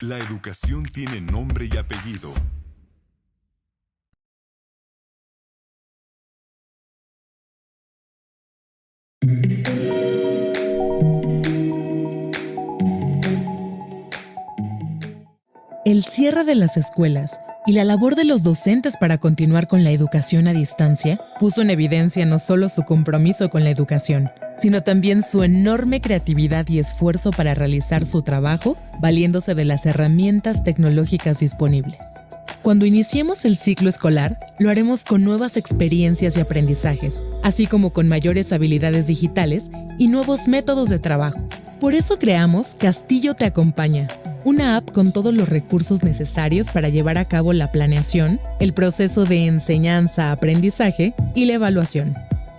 La educación tiene nombre y apellido. El cierre de las escuelas y la labor de los docentes para continuar con la educación a distancia puso en evidencia no solo su compromiso con la educación, sino también su enorme creatividad y esfuerzo para realizar su trabajo valiéndose de las herramientas tecnológicas disponibles. Cuando iniciemos el ciclo escolar, lo haremos con nuevas experiencias y aprendizajes, así como con mayores habilidades digitales y nuevos métodos de trabajo. Por eso creamos Castillo Te Acompaña, una app con todos los recursos necesarios para llevar a cabo la planeación, el proceso de enseñanza-aprendizaje y la evaluación.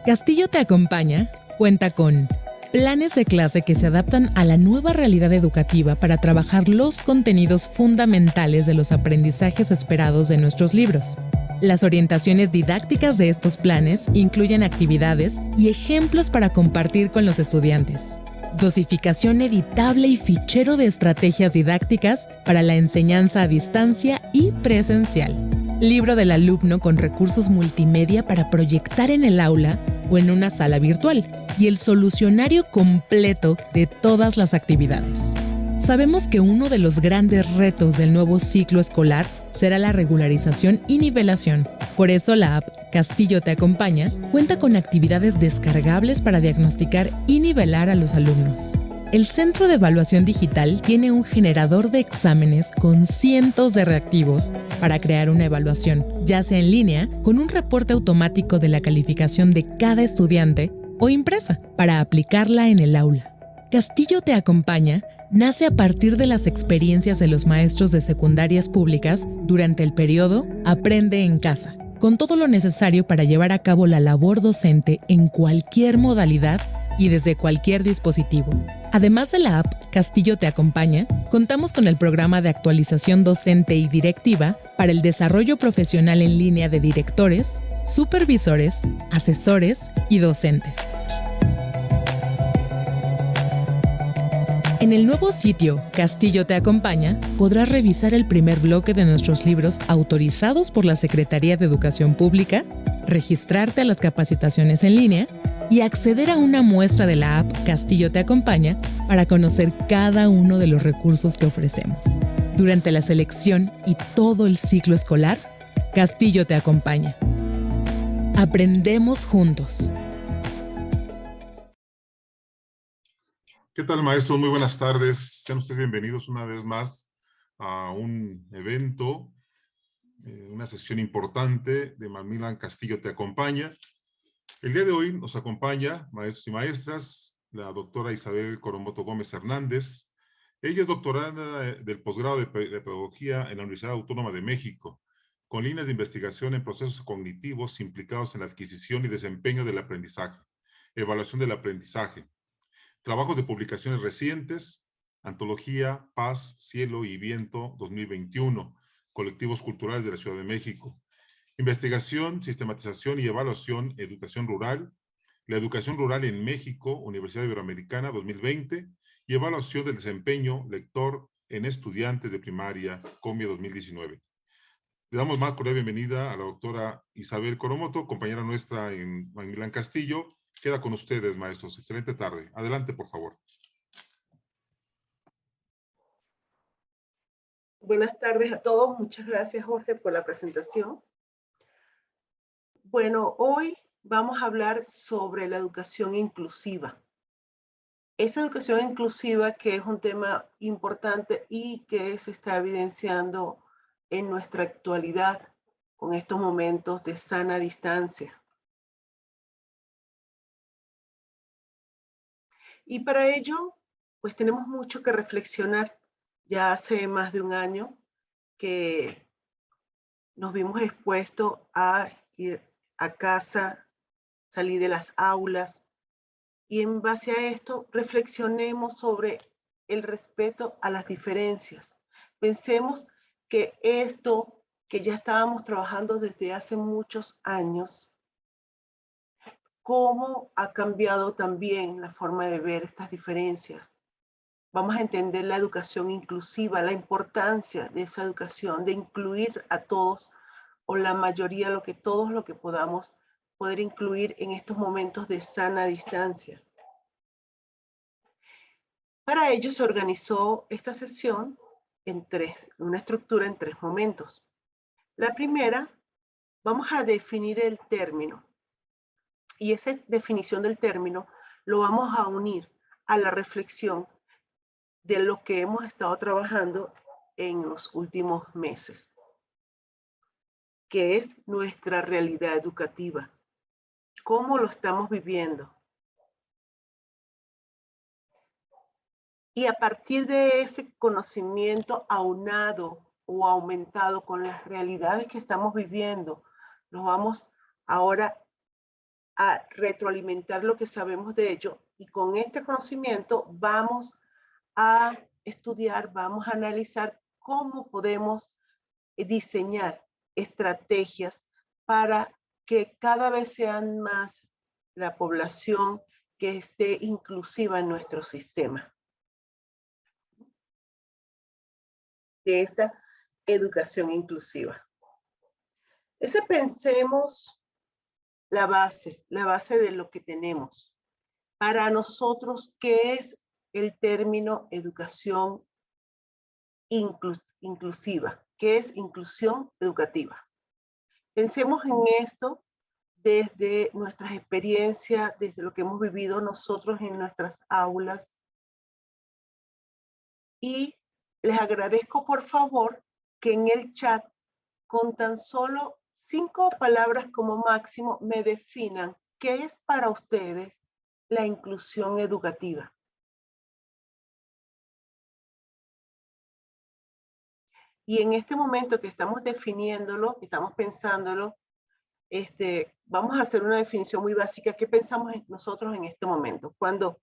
Castillo Te Acompaña cuenta con planes de clase que se adaptan a la nueva realidad educativa para trabajar los contenidos fundamentales de los aprendizajes esperados de nuestros libros. Las orientaciones didácticas de estos planes incluyen actividades y ejemplos para compartir con los estudiantes. Dosificación editable y fichero de estrategias didácticas para la enseñanza a distancia y presencial. Libro del alumno con recursos multimedia para proyectar en el aula o en una sala virtual y el solucionario completo de todas las actividades. Sabemos que uno de los grandes retos del nuevo ciclo escolar será la regularización y nivelación. Por eso la app Castillo Te Acompaña cuenta con actividades descargables para diagnosticar y nivelar a los alumnos. El Centro de Evaluación Digital tiene un generador de exámenes con cientos de reactivos para crear una evaluación, ya sea en línea, con un reporte automático de la calificación de cada estudiante o impresa para aplicarla en el aula. Castillo Te Acompaña nace a partir de las experiencias de los maestros de secundarias públicas durante el periodo Aprende en Casa, con todo lo necesario para llevar a cabo la labor docente en cualquier modalidad y desde cualquier dispositivo. Además de la app Castillo Te Acompaña, contamos con el programa de actualización docente y directiva para el desarrollo profesional en línea de directores, supervisores, asesores y docentes. En el nuevo sitio Castillo Te Acompaña podrás revisar el primer bloque de nuestros libros autorizados por la Secretaría de Educación Pública, registrarte a las capacitaciones en línea y acceder a una muestra de la app Castillo Te Acompaña para conocer cada uno de los recursos que ofrecemos. Durante la selección y todo el ciclo escolar, Castillo Te Acompaña. Aprendemos juntos. ¿Qué tal, maestros? Muy buenas tardes. Sean ustedes bienvenidos una vez más a un evento, una sesión importante de Macmillan Castillo Te Acompaña. El día de hoy nos acompaña, maestros y maestras, la doctora Isabel Coromoto Gómez Hernández. Ella es doctoranda del posgrado de Pedagogía en la Universidad Autónoma de México, con líneas de investigación en procesos cognitivos implicados en la adquisición y desempeño del aprendizaje, evaluación del aprendizaje, trabajos de publicaciones recientes, Antología Paz, Cielo y Viento 2021, Colectivos Culturales de la Ciudad de México. Investigación, sistematización y evaluación, educación rural, la educación rural en México, Universidad Iberoamericana 2020, y evaluación del desempeño lector en estudiantes de primaria, COMIA 2019. Le damos más cordial bienvenida a la doctora Isabel Coromoto, compañera nuestra en Macmillan Castillo. Queda con ustedes, maestros. Excelente tarde. Adelante, por favor. Buenas tardes a todos. Muchas gracias, Jorge, por la presentación. Bueno, hoy vamos a hablar sobre la educación inclusiva. Esa educación inclusiva que es un tema importante y que se está evidenciando en nuestra actualidad con estos momentos de sana distancia. Y para ello, pues tenemos mucho que reflexionar. Ya hace más de un año que nos vimos expuestos a ir a casa, salir de las aulas, y en base a esto reflexionemos sobre el respeto a las diferencias. Pensemos que esto que ya estábamos trabajando desde hace muchos años, cómo ha cambiado también la forma de ver estas diferencias. vamos a entender la educación inclusiva, la importancia de esa educación, de incluir a todos o la mayoría, todos lo que podamos poder incluir en estos momentos de sana distancia. Para ello se organizó esta sesión en una estructura en 3 momentos. La primera, vamos a definir el término. Y esa definición del término lo vamos a unir a la reflexión de lo que hemos estado trabajando en los últimos meses, que es nuestra realidad educativa. ¿Cómo lo estamos viviendo? Y a partir de ese conocimiento aunado o aumentado con las realidades que estamos viviendo, nos vamos ahora a retroalimentar lo que sabemos de ello, y con este conocimiento vamos a estudiar, vamos a analizar cómo podemos diseñar estrategias para que cada vez sean más la población que esté inclusiva en nuestro sistema de esta educación inclusiva. Ese pensemos la base de lo que tenemos. Para nosotros, ¿qué es el término educación inclusiva? ¿Qué es inclusión educativa? Pensemos en esto desde nuestras experiencias, desde lo que hemos vivido nosotros en nuestras aulas. Y les agradezco, por favor, que en el chat, con tan solo 5 palabras como máximo, me definan qué es para ustedes la inclusión educativa. Y en este momento que estamos definiéndolo, que estamos pensándolo, vamos a hacer una definición muy básica. ¿Qué pensamos nosotros en este momento? Cuando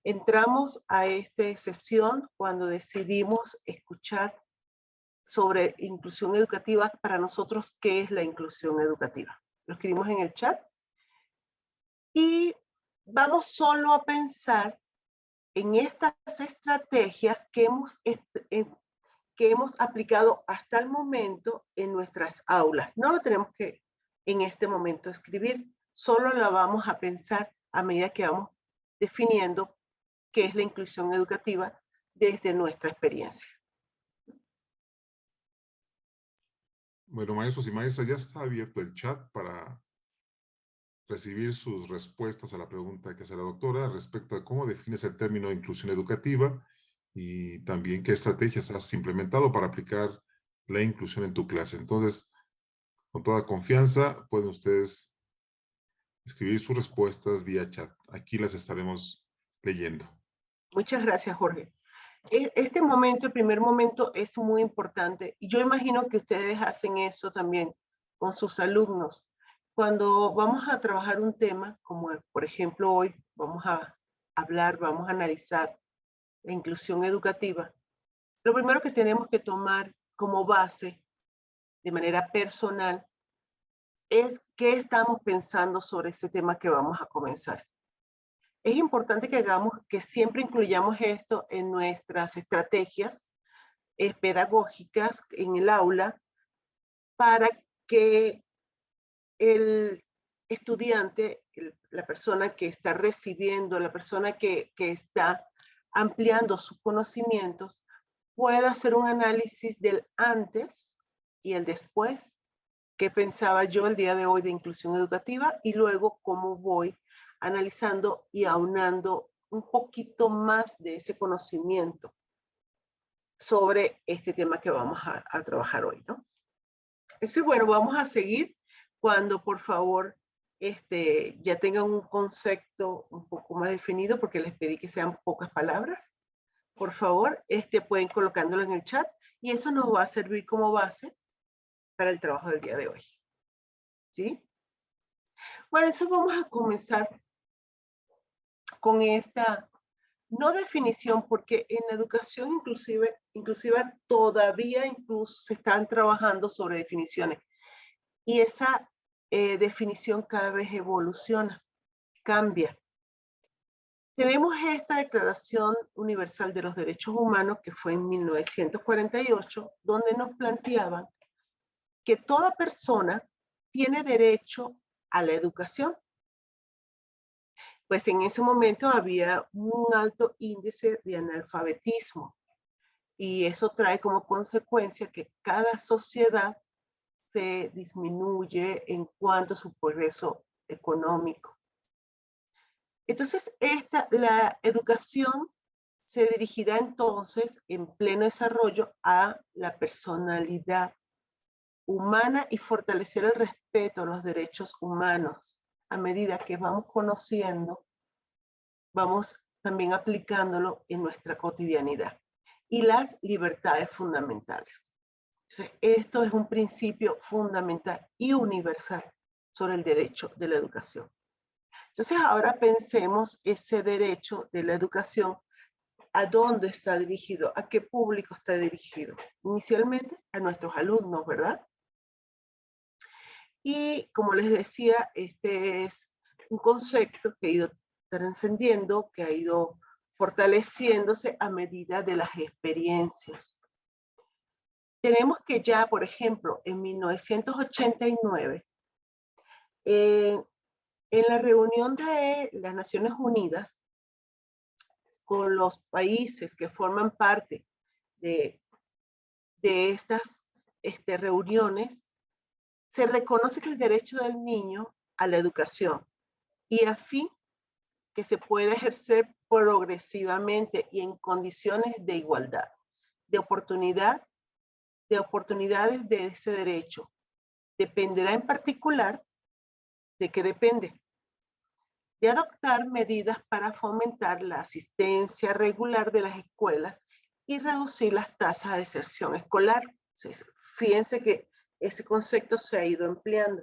entramos a esta sesión, cuando decidimos escuchar sobre inclusión educativa, para nosotros, ¿qué es la inclusión educativa? Lo escribimos en el chat. Y vamos solo a pensar en estas estrategias que hemos aplicado hasta el momento en nuestras aulas. No lo tenemos que en este momento escribir, solo la vamos a pensar a medida que vamos definiendo qué es la inclusión educativa desde nuestra experiencia. Bueno, maestros y maestras, ya está abierto el chat para recibir sus respuestas a la pregunta que hace la doctora respecto a cómo defines el término de inclusión educativa y también qué estrategias has implementado para aplicar la inclusión en tu clase. Entonces, con toda confianza, pueden ustedes escribir sus respuestas vía chat. Aquí las estaremos leyendo. Muchas gracias, Jorge. Este momento, el primer momento, es muy importante. Y yo imagino que ustedes hacen eso también con sus alumnos. Cuando vamos a trabajar un tema, como por ejemplo hoy, vamos a hablar, vamos a analizar la inclusión educativa, lo primero que tenemos que tomar como base, de manera personal, es qué estamos pensando sobre ese tema que vamos a comenzar. Es importante que siempre incluyamos esto en nuestras estrategias pedagógicas en el aula, para que el estudiante, la persona que está recibiendo, la persona que está ampliando sus conocimientos, pueda hacer un análisis del antes y el después. ¿Qué pensaba yo el día de hoy de inclusión educativa? Y luego cómo voy analizando y aunando un poquito más de ese conocimiento sobre este tema que vamos a trabajar hoy, ¿no? Entonces, bueno, vamos a seguir cuando, por favor, ya tengan un concepto un poco más definido, porque les pedí que sean pocas palabras. Por favor, pueden colocándolo en el chat, y eso nos va a servir como base para el trabajo del día de hoy. ¿Sí? Bueno, eso vamos a comenzar con esta, no definición, porque en la educación inclusiva todavía incluso se están trabajando sobre definiciones. Y esa definición cada vez evoluciona, cambia. Tenemos esta Declaración Universal de los Derechos Humanos que fue en 1948, donde nos planteaban que toda persona tiene derecho a la educación. Pues en ese momento había un alto índice de analfabetismo y eso trae como consecuencia que cada sociedad se disminuye en cuanto a su progreso económico. Entonces, la educación se dirigirá entonces en pleno desarrollo a la personalidad humana y fortalecer el respeto a los derechos humanos. A medida que vamos conociendo, vamos también aplicándolo en nuestra cotidianidad. Y las libertades fundamentales. Entonces, esto es un principio fundamental y universal sobre el derecho de la educación. Entonces, ahora pensemos ese derecho de la educación, ¿a dónde está dirigido? ¿A qué público está dirigido? Inicialmente a nuestros alumnos, ¿verdad? Y como les decía, este es un concepto que ha ido trascendiendo, que ha ido fortaleciéndose a medida de las experiencias. Tenemos que ya, por ejemplo, en 1989, en la reunión de las Naciones Unidas, con los países que forman parte de estas reuniones, se reconoce que el derecho del niño a la educación y a fin que se puede ejercer progresivamente y en condiciones de igualdad, de oportunidades de ese derecho. Dependerá en particular de qué depende. De adoptar medidas para fomentar la asistencia regular de las escuelas y reducir las tasas de deserción escolar. Entonces, fíjense que ese concepto se ha ido empleando.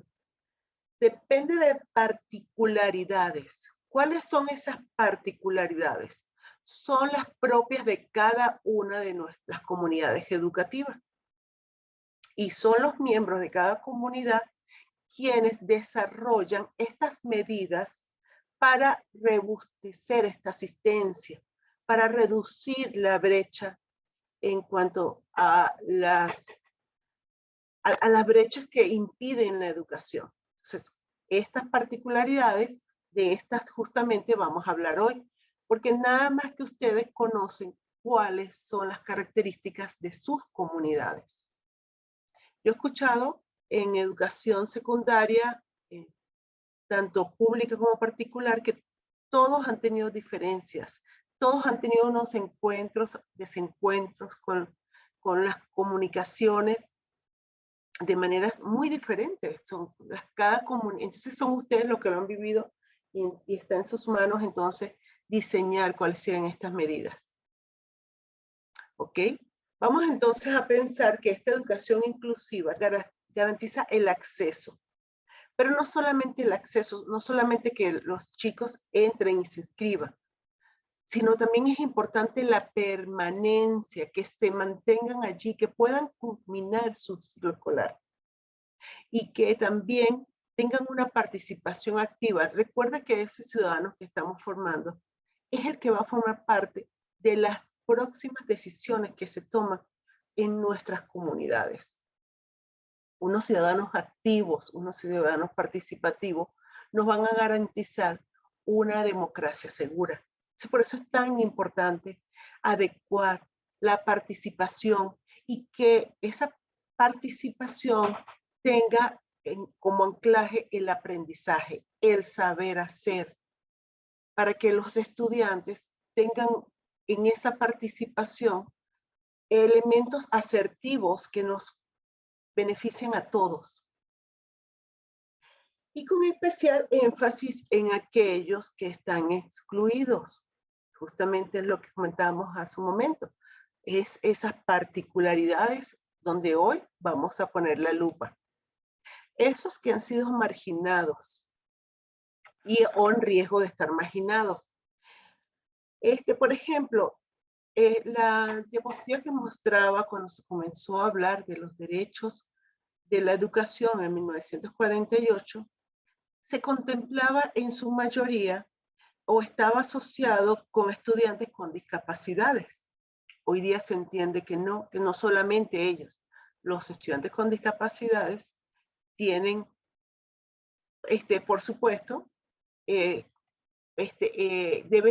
Depende de particularidades. ¿Cuáles son esas particularidades? Son las propias de cada una de nuestras comunidades educativas. Y son los miembros de cada comunidad quienes desarrollan estas medidas para robustecer esta asistencia, para reducir la brecha en cuanto a las brechas que impiden la educación. Entonces, estas particularidades de estas justamente vamos a hablar hoy, porque nada más que ustedes conocen cuáles son las características de sus comunidades. Yo he escuchado en educación secundaria, tanto pública como particular, que todos han tenido diferencias, todos han tenido unos encuentros, desencuentros con las comunicaciones de maneras muy diferentes. Entonces son ustedes los que lo han vivido y está en sus manos entonces diseñar cuáles serían estas medidas. ¿Ok? Vamos entonces a pensar que esta educación inclusiva garantiza el acceso. Pero no solamente el acceso, no solamente que los chicos entren y se inscriban, sino también es importante la permanencia, que se mantengan allí, que puedan culminar su ciclo escolar y que también tengan una participación activa. Recuerda que ese ciudadano que estamos formando es el que va a formar parte de las próximas decisiones que se toman en nuestras comunidades. Unos ciudadanos activos, unos ciudadanos participativos, nos van a garantizar una democracia segura. Por eso es tan importante adecuar la participación y que esa participación tenga como anclaje el aprendizaje, el saber hacer, para que los estudiantes tengan en esa participación elementos asertivos que nos beneficien a todos. Y con especial énfasis en aquellos que están excluidos. Justamente es lo que comentábamos hace un momento. Es esas particularidades donde hoy vamos a poner la lupa. Esos que han sido marginados o en riesgo de estar marginados. Por ejemplo, la diapositiva que mostraba cuando se comenzó a hablar de los derechos de la educación en 1948, se contemplaba en su mayoría o estaba asociado con estudiantes con discapacidades. Hoy día se entiende que no solamente ellos, los estudiantes con discapacidades tienen, por supuesto, debe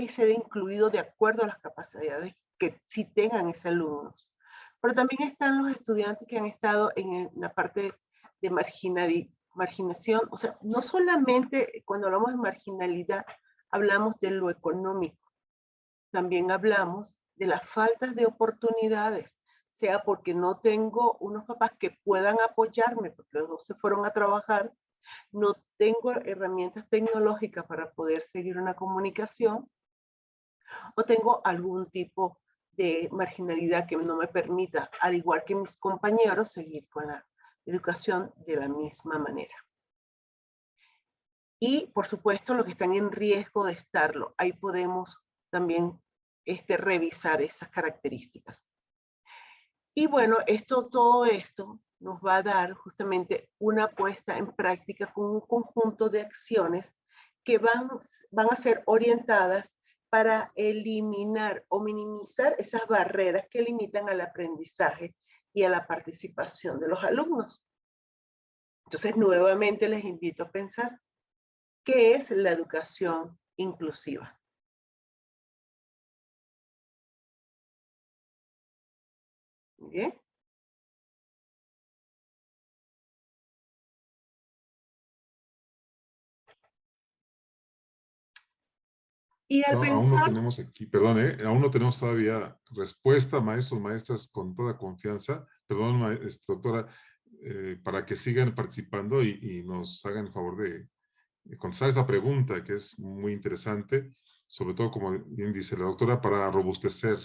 ser incluido de acuerdo a las capacidades que sí tengan esos alumnos. Pero también están los estudiantes que han estado en la parte de marginación. O sea, no solamente cuando hablamos de marginalidad, hablamos de lo económico. También hablamos de las faltas de oportunidades, sea porque no tengo unos papás que puedan apoyarme, porque los dos se fueron a trabajar, no tengo herramientas tecnológicas para poder seguir una comunicación, o tengo algún tipo de marginalidad que no me permita, al igual que mis compañeros, seguir con la educación de la misma manera. Y, por supuesto, los que están en riesgo de estarlo. Ahí podemos también revisar esas características. Y bueno, todo esto nos va a dar justamente una puesta en práctica con un conjunto de acciones que van a ser orientadas para eliminar o minimizar esas barreras que limitan al aprendizaje y a la participación de los alumnos. Entonces, nuevamente les invito a pensar, ¿qué es la educación inclusiva? Bien. Y al Aún no pensar, tenemos aquí, perdón, aún no tenemos todavía respuesta, maestros, maestras, con toda confianza. Perdón, doctora, para que sigan participando y nos hagan el favor de contestar esa pregunta que es muy interesante, sobre todo, como bien dice la doctora, para robustecer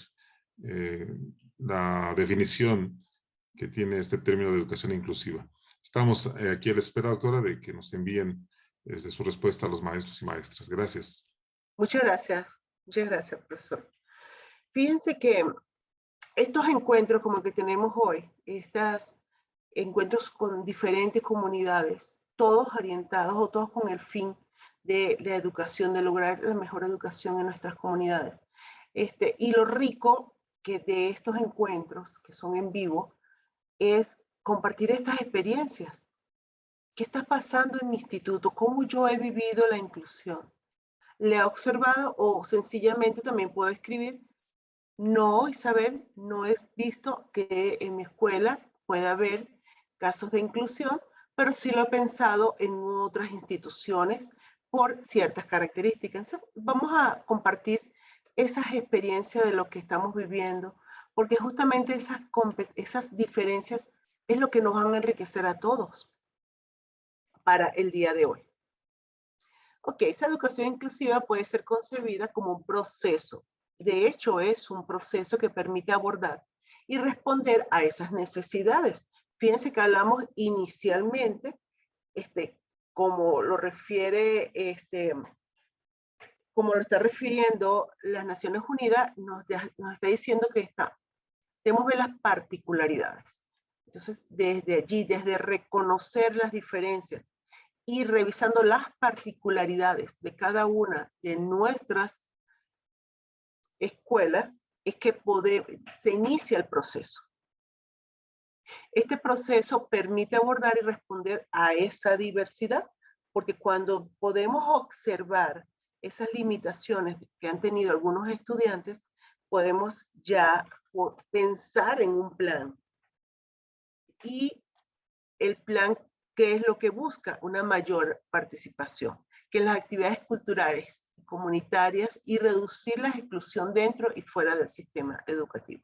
la definición que tiene este término de educación inclusiva. Estamos aquí a la espera, doctora, de que nos envíen desde su respuesta a los maestros y maestras. Gracias. muchas gracias, profesor. Fíjense que estos encuentros como el que tenemos hoy, estos encuentros con diferentes comunidades, todos orientados o todos con el fin de la educación, de lograr la mejor educación en nuestras comunidades. Y lo rico que de estos encuentros, que son en vivo, es compartir estas experiencias. ¿Qué está pasando en mi instituto? ¿Cómo yo he vivido la inclusión? ¿Le he observado o sencillamente también puedo escribir? No, Isabel, no he visto que en mi escuela pueda haber casos de inclusión, pero sí lo he pensado en otras instituciones por ciertas características. Vamos a compartir esas experiencias de lo que estamos viviendo, porque justamente esas diferencias es lo que nos van a enriquecer a todos para el día de hoy. Ok, esa educación inclusiva puede ser concebida como un proceso. De hecho, es un proceso que permite abordar y responder a esas necesidades. Fíjense que hablamos inicialmente, como lo refiere, como lo está refiriendo las Naciones Unidas, nos está diciendo que debemos ver las particularidades. Entonces, desde allí, desde reconocer las diferencias, y revisando las particularidades de cada una de nuestras escuelas, es que se inicia el proceso. Este proceso permite abordar y responder a esa diversidad, porque cuando podemos observar esas limitaciones que han tenido algunos estudiantes, podemos ya pensar en un plan. Y el plan, ¿qué es lo que busca? Una mayor participación, que las actividades culturales y comunitarias y reducir la exclusión dentro y fuera del sistema educativo.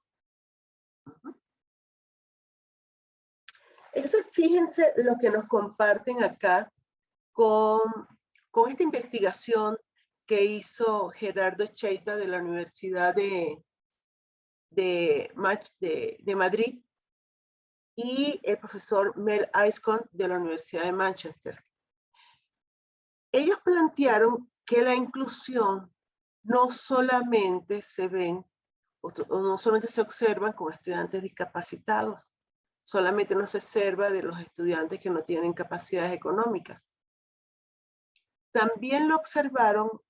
Entonces, fíjense lo que nos comparten acá con esta investigación que hizo Gerardo Cheita de la Universidad de Madrid, y el profesor Mel Aiscon de la Universidad de Manchester. Ellos plantearon que la inclusión no solamente se ven o no solamente se observan con estudiantes discapacitados, solamente no se observa de los estudiantes que no tienen capacidades económicas. También lo observaron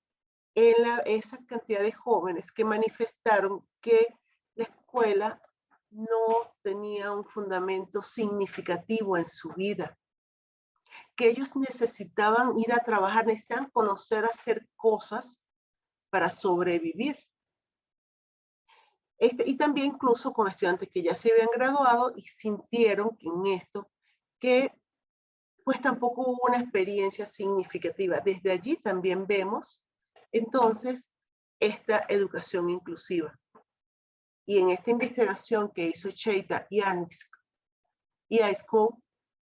en esa cantidad de jóvenes que manifestaron que la escuela no tenía un fundamento significativo en su vida, que ellos necesitaban ir a trabajar, necesitaban conocer, hacer cosas para sobrevivir. Y también incluso con estudiantes que ya se habían graduado y sintieron que en esto, que pues tampoco hubo una experiencia significativa. Desde allí también vemos entonces esta educación inclusiva. Y en esta investigación que hizo Cheita y ISCO,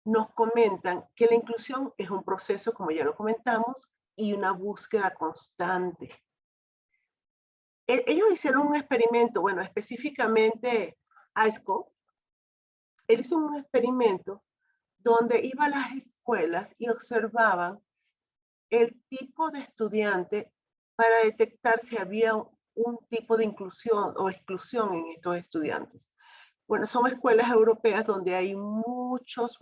nos comentan que la inclusión es un proceso, como ya lo comentamos, y una búsqueda constante. Ellos hicieron un experimento, bueno, específicamente ISCO, él hizo un experimento donde iba a las escuelas y observaban el tipo de estudiante para detectar si había un tipo de inclusión o exclusión en estos estudiantes. Bueno, son escuelas europeas donde hay muchos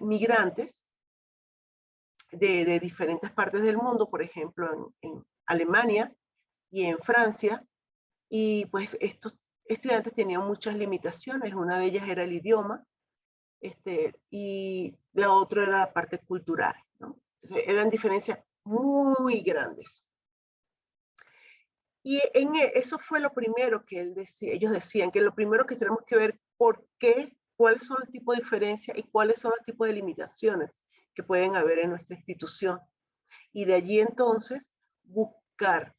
migrantes de diferentes partes del mundo, por ejemplo, en Alemania y en Francia, y pues estos estudiantes tenían muchas limitaciones. Una de ellas era el idioma, y la otra era la parte cultural, ¿no? Entonces, eran diferencias muy grandes. Y eso fue lo primero que ellos decían, que lo primero que tenemos que ver por qué, cuáles son los tipos de diferencias y cuáles son los tipos de limitaciones que pueden haber en nuestra institución. Y de allí entonces buscar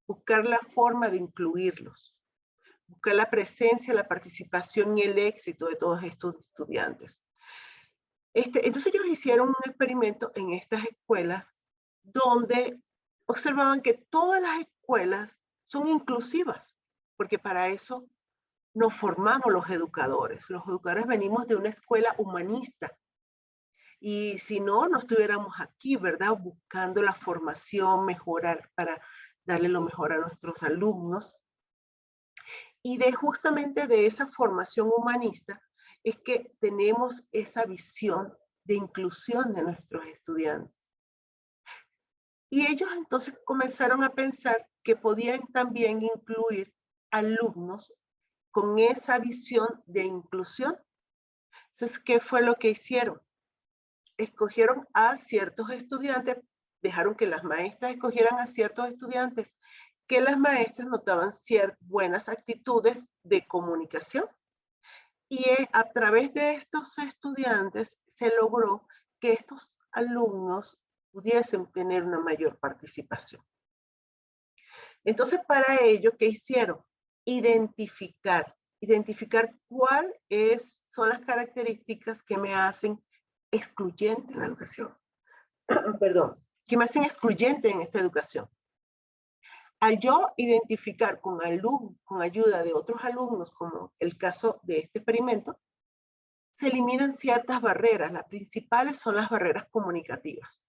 la forma de incluirlos, buscar la presencia, la participación y el éxito de todos estos estudiantes. Entonces ellos hicieron un experimento en estas escuelas donde observaban que todas las escuelas son inclusivas, porque para eso nos formamos los educadores. Los educadores venimos de una escuela humanista. Y si no, no estuviéramos aquí, ¿verdad? Buscando la formación, mejorar para darle lo mejor a nuestros alumnos. Y justamente de esa formación humanista es que tenemos esa visión de inclusión de nuestros estudiantes. Y ellos entonces comenzaron a pensar que podían también incluir alumnos con esa visión de inclusión. Entonces, ¿qué fue lo que hicieron? Escogieron a ciertos estudiantes, dejaron que las maestras escogieran a ciertos estudiantes que las maestras notaban buenas actitudes de comunicación. Y a través de estos estudiantes se logró que estos alumnos pudiesen tener una mayor participación. Entonces, para ello, ¿qué hicieron? Identificar cuáles son las características que me hacen excluyente en la educación. Perdón, que me hacen excluyente en esta educación. Al yo identificar con ayuda de otros alumnos, como el caso de este experimento, se eliminan ciertas barreras. Las principales son las barreras comunicativas.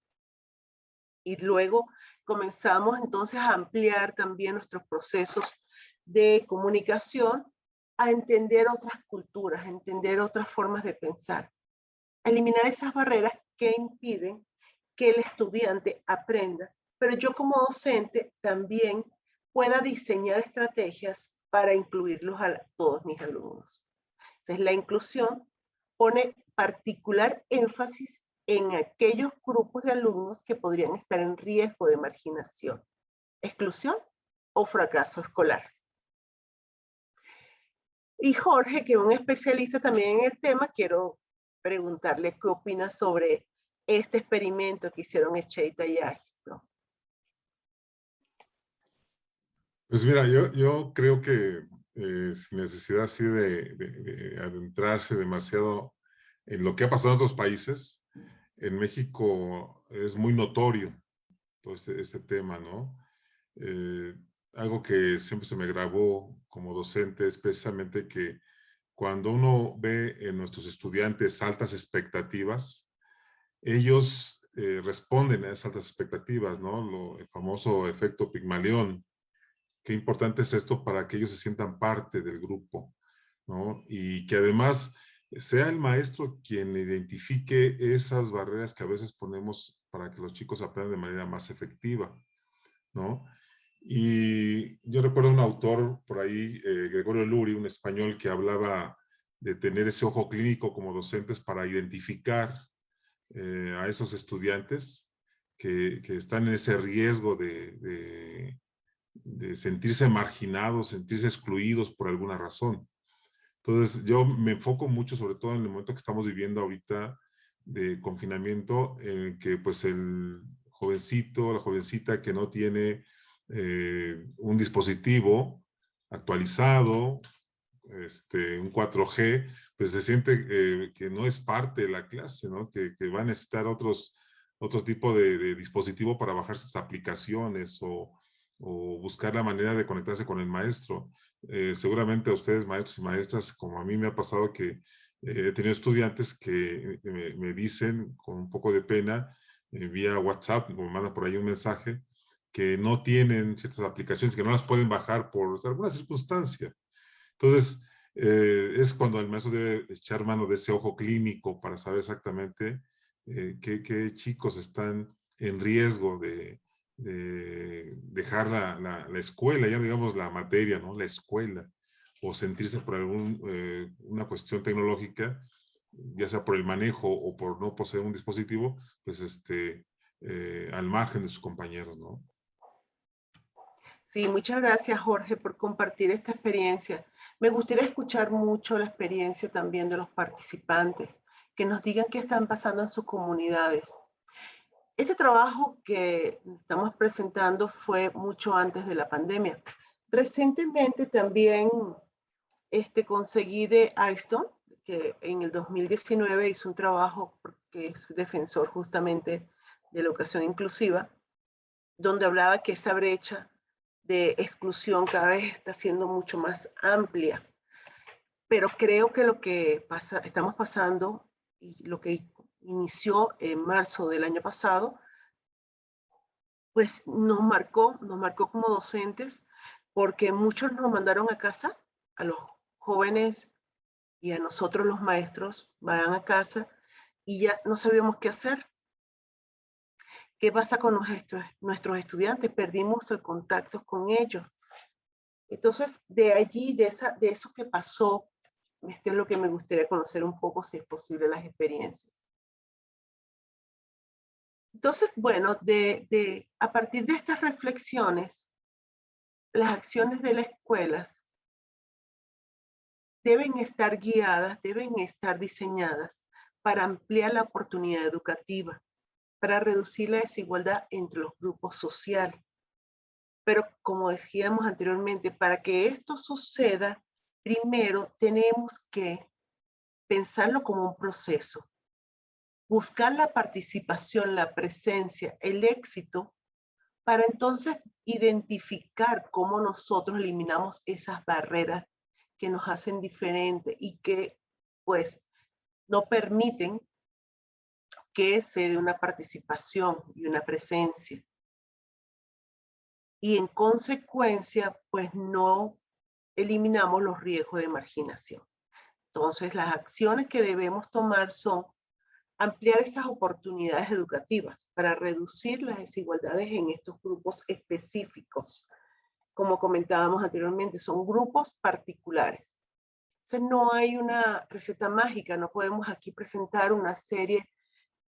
Y luego comenzamos entonces a ampliar también nuestros procesos de comunicación, a entender otras culturas, a entender otras formas de pensar, a eliminar esas barreras que impiden que el estudiante aprenda, pero yo como docente también pueda diseñar estrategias para incluirlos a todos mis alumnos. Entonces, la inclusión pone particular énfasis en aquellos grupos de alumnos que podrían estar en riesgo de marginación, exclusión o fracaso escolar. Y Jorge, que es un especialista también en el tema, quiero preguntarle qué opina sobre este experimento que hicieron Cheita y ISCO. Pues mira, yo creo que sin necesidad así de adentrarse demasiado en lo que ha pasado en otros países, en México es muy notorio todo este tema, ¿no? Algo que siempre se me grabó como docente es precisamente que cuando uno ve en nuestros estudiantes altas expectativas, ellos responden a esas altas expectativas, ¿no? El famoso efecto Pigmalión. Qué importante es esto para que ellos se sientan parte del grupo, ¿no? Y que además sea el maestro quien identifique esas barreras que a veces ponemos para que los chicos aprendan de manera más efectiva. ¿no? Y yo recuerdo un autor por ahí, Gregorio Luri, un español, que hablaba de tener ese ojo clínico como docentes para identificar a esos estudiantes que están en ese riesgo de sentirse marginados, sentirse excluidos por alguna razón. Entonces, yo me enfoco mucho, sobre todo en el momento que estamos viviendo ahorita de confinamiento, en que pues el jovencito, la jovencita que no tiene un dispositivo actualizado, un 4G, pues se siente que no es parte de la clase, ¿no? Que va a necesitar otro tipo de dispositivo para bajar sus aplicaciones o buscar la manera de conectarse con el maestro. Seguramente a ustedes, maestros y maestras, como a mí me ha pasado que he tenido estudiantes que me dicen con un poco de pena, vía WhatsApp, me mandan por ahí un mensaje, que no tienen ciertas aplicaciones, que no las pueden bajar por alguna circunstancia. Entonces, es cuando el maestro debe echar mano de ese ojo clínico para saber exactamente qué chicos están en riesgo de dejar la escuela, ya digamos la materia, ¿no? La escuela, o sentirse por una cuestión tecnológica, ya sea por el manejo o por no poseer un dispositivo, pues al margen de sus compañeros, ¿no? Sí, muchas gracias, Jorge, por compartir esta experiencia. Me gustaría escuchar mucho la experiencia también de los participantes, que nos digan qué están pasando en sus comunidades. Este trabajo que estamos presentando fue mucho antes de la pandemia. Recientemente también conseguí de Aiston, que en el 2019 hizo un trabajo, que es defensor justamente de la educación inclusiva, donde hablaba que esa brecha de exclusión cada vez está siendo mucho más amplia. Pero creo que lo que estamos pasando y lo que inició en marzo del año pasado, pues nos marcó como docentes, porque muchos nos mandaron a casa, a los jóvenes y a nosotros los maestros, van a casa y ya no sabíamos qué hacer. ¿Qué pasa con nuestros estudiantes? Perdimos el contacto con ellos. Entonces, de allí, de eso que pasó, es lo que me gustaría conocer un poco, si es posible, las experiencias. Entonces, bueno, a partir de estas reflexiones, las acciones de las escuelas deben estar guiadas, deben estar diseñadas para ampliar la oportunidad educativa, para reducir la desigualdad entre los grupos sociales. Pero como decíamos anteriormente, para que esto suceda, primero tenemos que pensarlo como un proceso. Buscar la participación, la presencia, el éxito, para entonces identificar cómo nosotros eliminamos esas barreras que nos hacen diferentes y que pues no permiten que se dé una participación y una presencia. Y en consecuencia, pues no eliminamos los riesgos de marginación. Entonces, las acciones que debemos tomar son ampliar esas oportunidades educativas para reducir las desigualdades en estos grupos específicos. Como comentábamos anteriormente, son grupos particulares. Entonces, no hay una receta mágica, no podemos aquí presentar una serie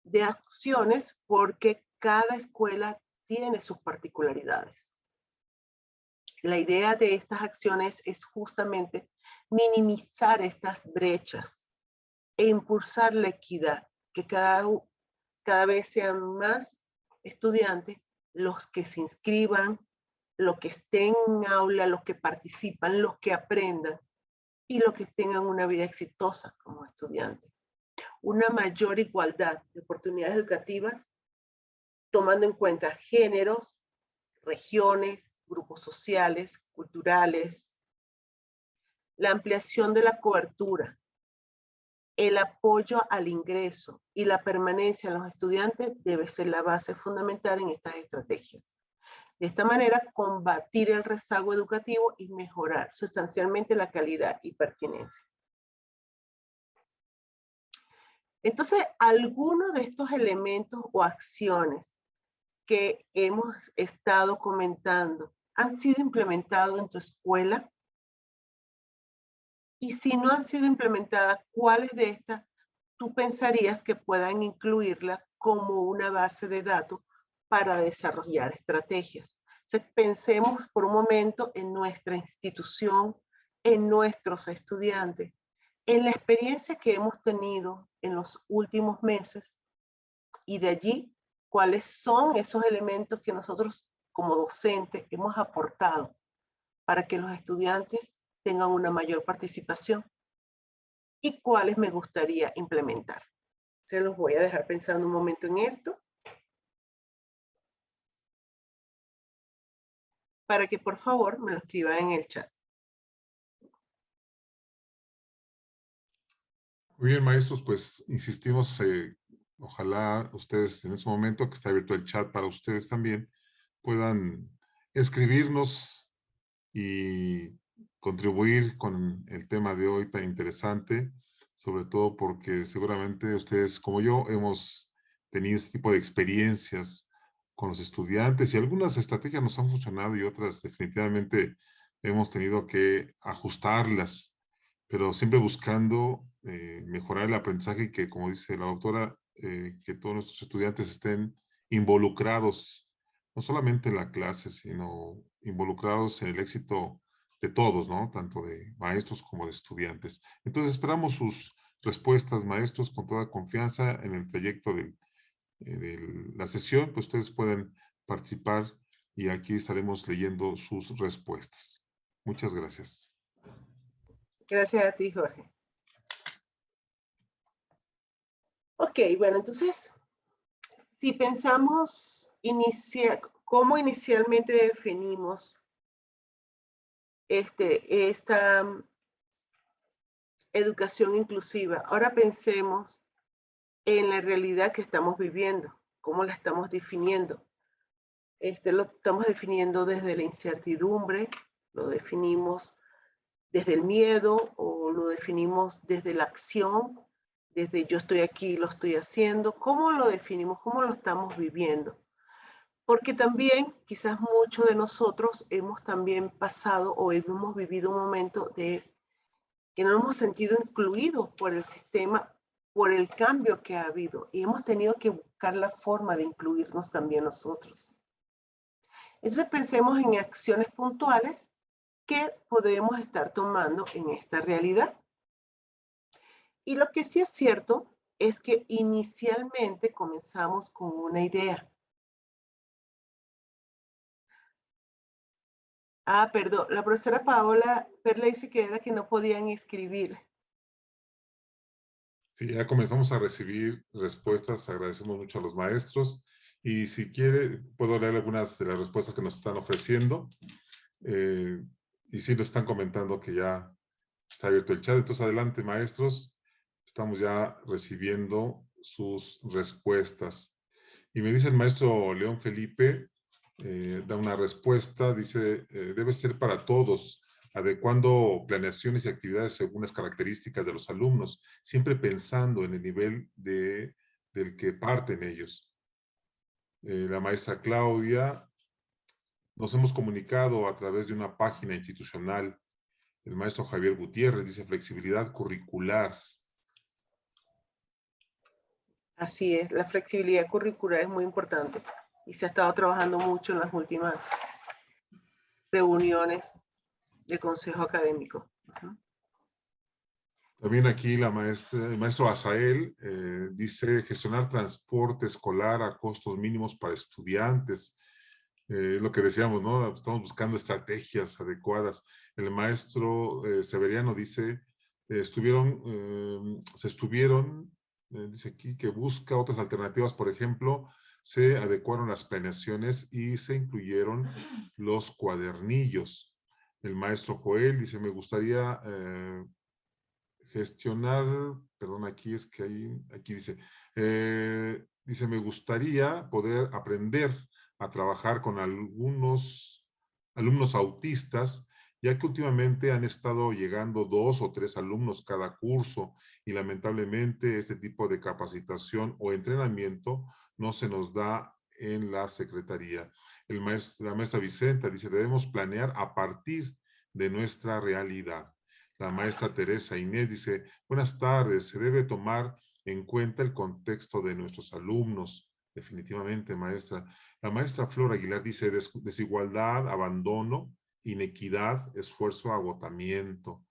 de acciones porque cada escuela tiene sus particularidades. La idea de estas acciones es justamente minimizar estas brechas e impulsar la equidad, que cada vez sean más estudiantes los que se inscriban, los que estén en aula, los que participan, los que aprendan y los que tengan una vida exitosa como estudiantes. Una mayor igualdad de oportunidades educativas, tomando en cuenta géneros, regiones, grupos sociales, culturales, la ampliación de la cobertura, el apoyo al ingreso y la permanencia de los estudiantes debe ser la base fundamental en estas estrategias. De esta manera, combatir el rezago educativo y mejorar sustancialmente la calidad y pertinencia. Entonces, algunos de estos elementos o acciones que hemos estado comentando han sido implementados en tu escuela? Y si no han sido implementadas, ¿cuáles de estas tú pensarías que puedan incluirla como una base de datos para desarrollar estrategias? O sea, pensemos por un momento en nuestra institución, en nuestros estudiantes, en la experiencia que hemos tenido en los últimos meses y de allí, cuáles son esos elementos que nosotros como docentes hemos aportado para que los estudiantes tengan una mayor participación y cuáles me gustaría implementar. Se los voy a dejar pensando un momento en esto para que por favor me lo escriban en el chat. Muy bien, maestros, pues insistimos, ojalá ustedes en este momento que está abierto el chat para ustedes también, puedan escribirnos y contribuir con el tema de hoy tan interesante, sobre todo porque seguramente ustedes como yo hemos tenido este tipo de experiencias con los estudiantes y algunas estrategias nos han funcionado y otras definitivamente hemos tenido que ajustarlas, pero siempre buscando mejorar el aprendizaje y que, como dice la doctora, que todos nuestros estudiantes estén involucrados no solamente en la clase, sino involucrados en el éxito de todos, ¿no? Tanto de maestros como de estudiantes. Entonces esperamos sus respuestas, maestros, con toda confianza en el trayecto de la sesión, pues ustedes pueden participar y aquí estaremos leyendo sus respuestas. Muchas gracias. Gracias a ti, Jorge. Ok, bueno, entonces, si pensamos cómo inicialmente definimos esta educación inclusiva, ahora pensemos en la realidad que estamos viviendo, cómo la estamos definiendo. Lo estamos definiendo desde la incertidumbre, lo definimos desde el miedo o lo definimos desde la acción, desde yo estoy aquí, lo estoy haciendo. ¿Cómo lo definimos? ¿Cómo lo estamos viviendo? Porque también quizás muchos de nosotros hemos también pasado o hemos vivido un momento de que no nos hemos sentido incluidos por el sistema, por el cambio que ha habido y hemos tenido que buscar la forma de incluirnos también nosotros. Entonces pensemos en acciones puntuales que podemos estar tomando en esta realidad. Y lo que sí es cierto es que inicialmente comenzamos con una idea. Ah, perdón, la profesora Paola Perla dice que era que no podían escribir. Sí, ya comenzamos a recibir respuestas, agradecemos mucho a los maestros y si quiere puedo leer algunas de las respuestas que nos están ofreciendo y sí nos están comentando que ya está abierto el chat, entonces adelante maestros, estamos ya recibiendo sus respuestas. Y me dice el maestro León Felipe, da una respuesta, dice, debe ser para todos, adecuando planeaciones y actividades según las características de los alumnos, siempre pensando en el nivel del que parten ellos. La maestra Claudia, nos hemos comunicado a través de una página institucional. El maestro Javier Gutiérrez dice flexibilidad curricular. Así es, la flexibilidad curricular es muy importante y se ha estado trabajando mucho en las últimas reuniones del Consejo Académico. También aquí el maestro Azael dice gestionar transporte escolar a costos mínimos para estudiantes. Lo que decíamos, ¿no? Estamos buscando estrategias adecuadas. El maestro Severiano dice, dice aquí que busca otras alternativas, por ejemplo, se adecuaron las planeaciones y se incluyeron los cuadernillos. El maestro Joel dice, me gustaría gestionar, perdón, aquí es que aquí dice, dice, me gustaría poder aprender a trabajar con algunos alumnos autistas, ya que últimamente han estado llegando 2 o 3 alumnos cada curso y lamentablemente este tipo de capacitación o entrenamiento no se nos da en la secretaría. La maestra Vicenta dice, debemos planear a partir de nuestra realidad. La maestra Teresa Inés dice, buenas tardes, se debe tomar en cuenta el contexto de nuestros alumnos. Definitivamente, maestra. La maestra Flor Aguilar dice, desigualdad, abandono, inequidad, esfuerzo, agotamiento.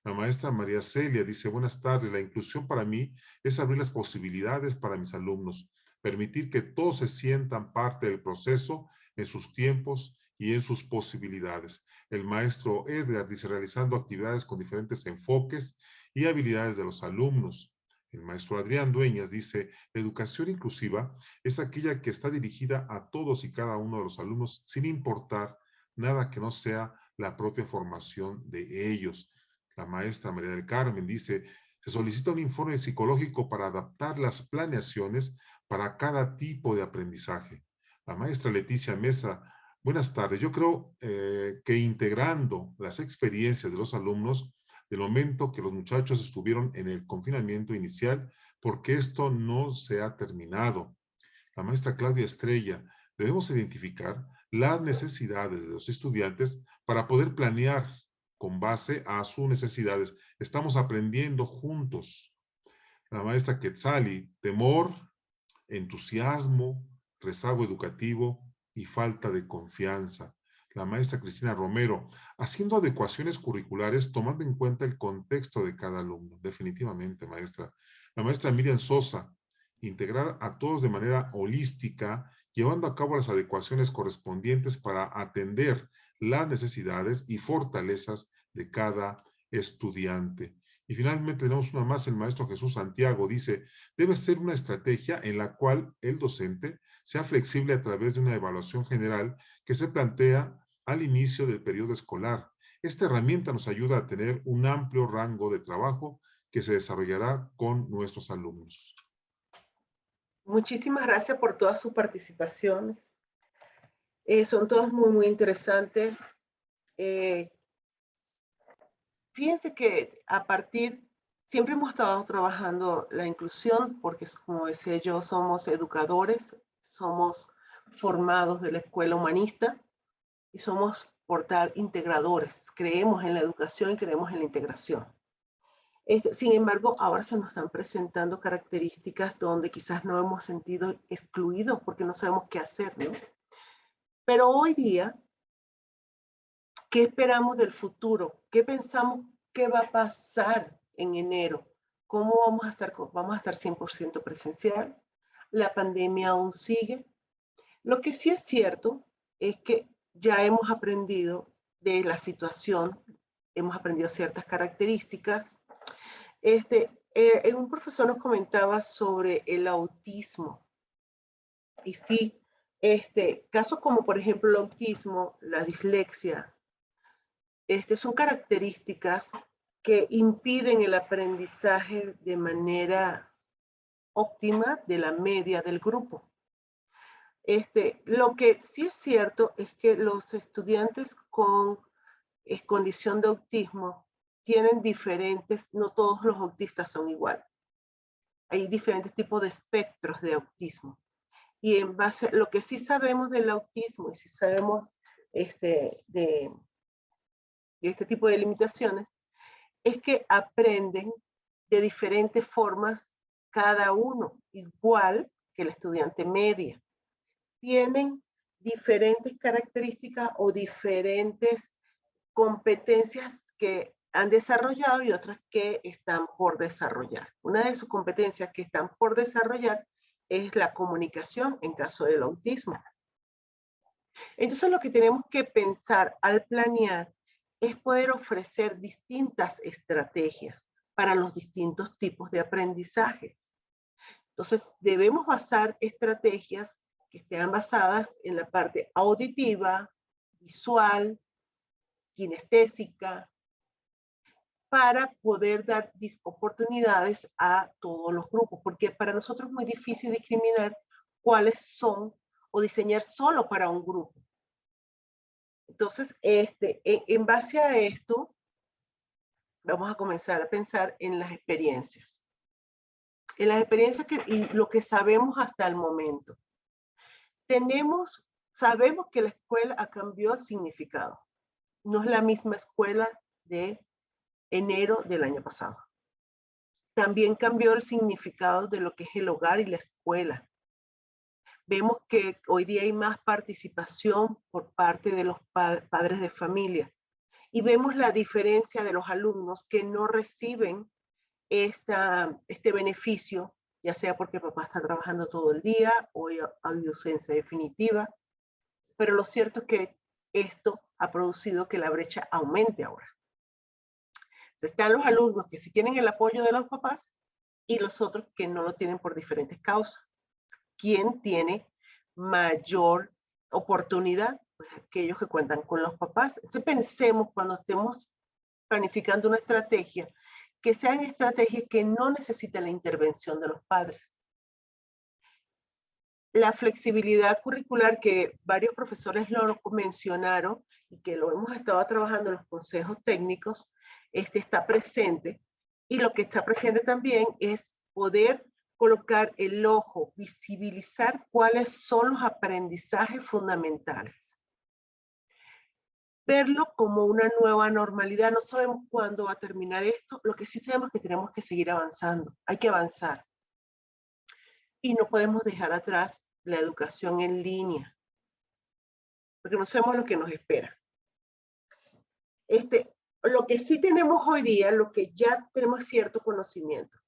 La maestra María Celia dice, buenas tardes, la inclusión para mí es abrir las posibilidades para mis alumnos, permitir que todos se sientan parte del proceso en sus tiempos y en sus posibilidades. El maestro Edgar dice, realizando actividades con diferentes enfoques y habilidades de los alumnos. El maestro Adrián Dueñas dice, la educación inclusiva es aquella que está dirigida a todos y cada uno de los alumnos sin importar nada que no sea la propia formación de ellos. La maestra María del Carmen dice, se solicita un informe psicológico para adaptar las planeaciones para cada tipo de aprendizaje. La maestra Leticia Mesa, buenas tardes. Yo creo que integrando las experiencias de los alumnos del momento que los muchachos estuvieron en el confinamiento inicial, porque esto no se ha terminado. La maestra Claudia Estrella, debemos identificar las necesidades de los estudiantes para poder planear con base a sus necesidades. Estamos aprendiendo juntos. La maestra Quetzali, temor, entusiasmo, rezago educativo y falta de confianza. La maestra Cristina Romero, haciendo adecuaciones curriculares tomando en cuenta el contexto de cada alumno. Definitivamente, maestra. La maestra Miriam Sosa, integrar a todos de manera holística, llevando a cabo las adecuaciones correspondientes para atender las necesidades y fortalezas de cada estudiante. Y finalmente tenemos una más, el maestro Jesús Santiago dice, debe ser una estrategia en la cual el docente sea flexible a través de una evaluación general que se plantea al inicio del periodo escolar. Esta herramienta nos ayuda a tener un amplio rango de trabajo que se desarrollará con nuestros alumnos. Muchísimas gracias por todas sus participaciones. Son todas muy, muy interesantes. Fíjense que siempre hemos estado trabajando la inclusión, porque como decía yo, somos educadores, somos formados de la escuela humanista y somos por tal integradores. Creemos en la educación y creemos en la integración. Sin embargo, ahora se nos están presentando características donde quizás no hemos sentido excluidos porque no sabemos qué hacer, ¿no? Pero hoy día, ¿qué esperamos del futuro? ¿Qué pensamos que va a pasar en enero? ¿Cómo vamos a estar 100% presencial? La pandemia aún sigue. Lo que sí es cierto es que ya hemos aprendido de la situación, hemos aprendido ciertas características. Un profesor nos comentaba sobre el autismo. Y sí, casos como por ejemplo el autismo, la dislexia, son características que impiden el aprendizaje de manera óptima de la media del grupo. Lo que sí es cierto es que los estudiantes con condición de autismo tienen no todos los autistas son iguales. Hay diferentes tipos de espectros de autismo. Y en base a lo que sí sabemos del autismo y sí sabemos de este tipo de limitaciones, es que aprenden de diferentes formas cada uno, igual que el estudiante media. Tienen diferentes características o diferentes competencias que han desarrollado y otras que están por desarrollar. Una de sus competencias que están por desarrollar es la comunicación en caso del autismo. Entonces lo que tenemos que pensar al planear es poder ofrecer distintas estrategias para los distintos tipos de aprendizajes. Entonces debemos basar estrategias que estén basadas en la parte auditiva, visual, kinestésica, para poder dar oportunidades a todos los grupos, porque para nosotros es muy difícil discriminar cuáles son o diseñar solo para un grupo. Entonces, en base a esto, vamos a comenzar a pensar en las experiencias. En las experiencias y lo que sabemos hasta el momento. Sabemos que la escuela ha cambiado el significado. No es la misma escuela de enero del año pasado. También cambió el significado de lo que es el hogar y la escuela. Vemos que hoy día hay más participación por parte de los padres de familia. Y vemos la diferencia de los alumnos que no reciben este beneficio, ya sea porque papá está trabajando todo el día o hay ausencia definitiva. Pero lo cierto es que esto ha producido que la brecha aumente ahora. Están los alumnos que sí tienen el apoyo de los papás y los otros que no lo tienen por diferentes causas. ¿Quién tiene mayor oportunidad? Pues aquellos que cuentan con los papás. Entonces pensemos cuando estemos planificando una estrategia, que sean estrategias que no necesiten la intervención de los padres. La flexibilidad curricular que varios profesores lo mencionaron y que lo hemos estado trabajando en los consejos técnicos, está presente. Y lo que está presente también es poder colocar el ojo, visibilizar cuáles son los aprendizajes fundamentales. Verlo como una nueva normalidad. No sabemos cuándo va a terminar esto. Lo que sí sabemos es que tenemos que seguir avanzando. Hay que avanzar. Y no podemos dejar atrás la educación en línea, porque no sabemos lo que nos espera. Lo que sí tenemos hoy día, lo que ya tenemos cierto conocimiento.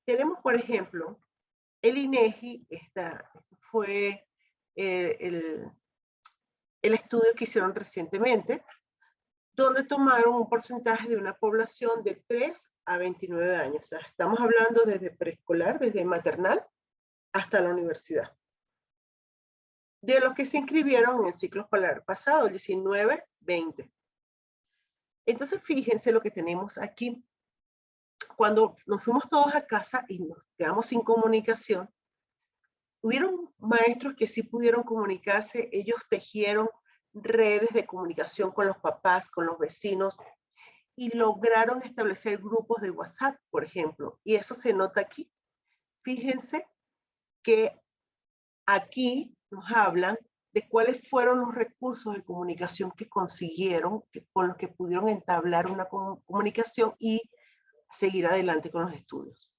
Tenemos, por ejemplo, el INEGI, fue el estudio que hicieron recientemente, donde tomaron un porcentaje de una población de 3 a 29 años. O sea, estamos hablando desde preescolar, desde maternal, hasta la universidad. De los que se inscribieron en el ciclo escolar pasado, el 19-20. Entonces, fíjense lo que tenemos aquí. Cuando nos fuimos todos a casa y nos quedamos sin comunicación, hubieron maestros que sí pudieron comunicarse, ellos tejieron redes de comunicación con los papás, con los vecinos, y lograron establecer grupos de WhatsApp, por ejemplo, y eso se nota aquí. Fíjense que aquí nos hablan de cuáles fueron los recursos de comunicación que consiguieron, con los que pudieron entablar una comunicación y seguir adelante con los estudios.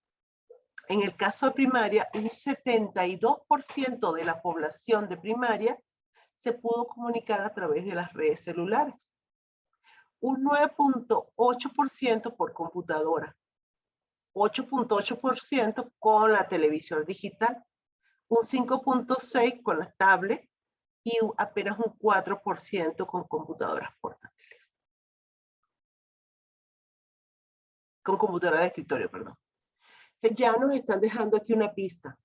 En el caso de primaria, un 72% de la población de primaria se pudo comunicar a través de las redes celulares. Un 9.8% por computadora. 8.8% con la televisión digital. Un 5.6% con la tablet y apenas un 4% con computadoras portátiles. Con computadora de escritorio, perdón. Ya nos están dejando aquí una pista.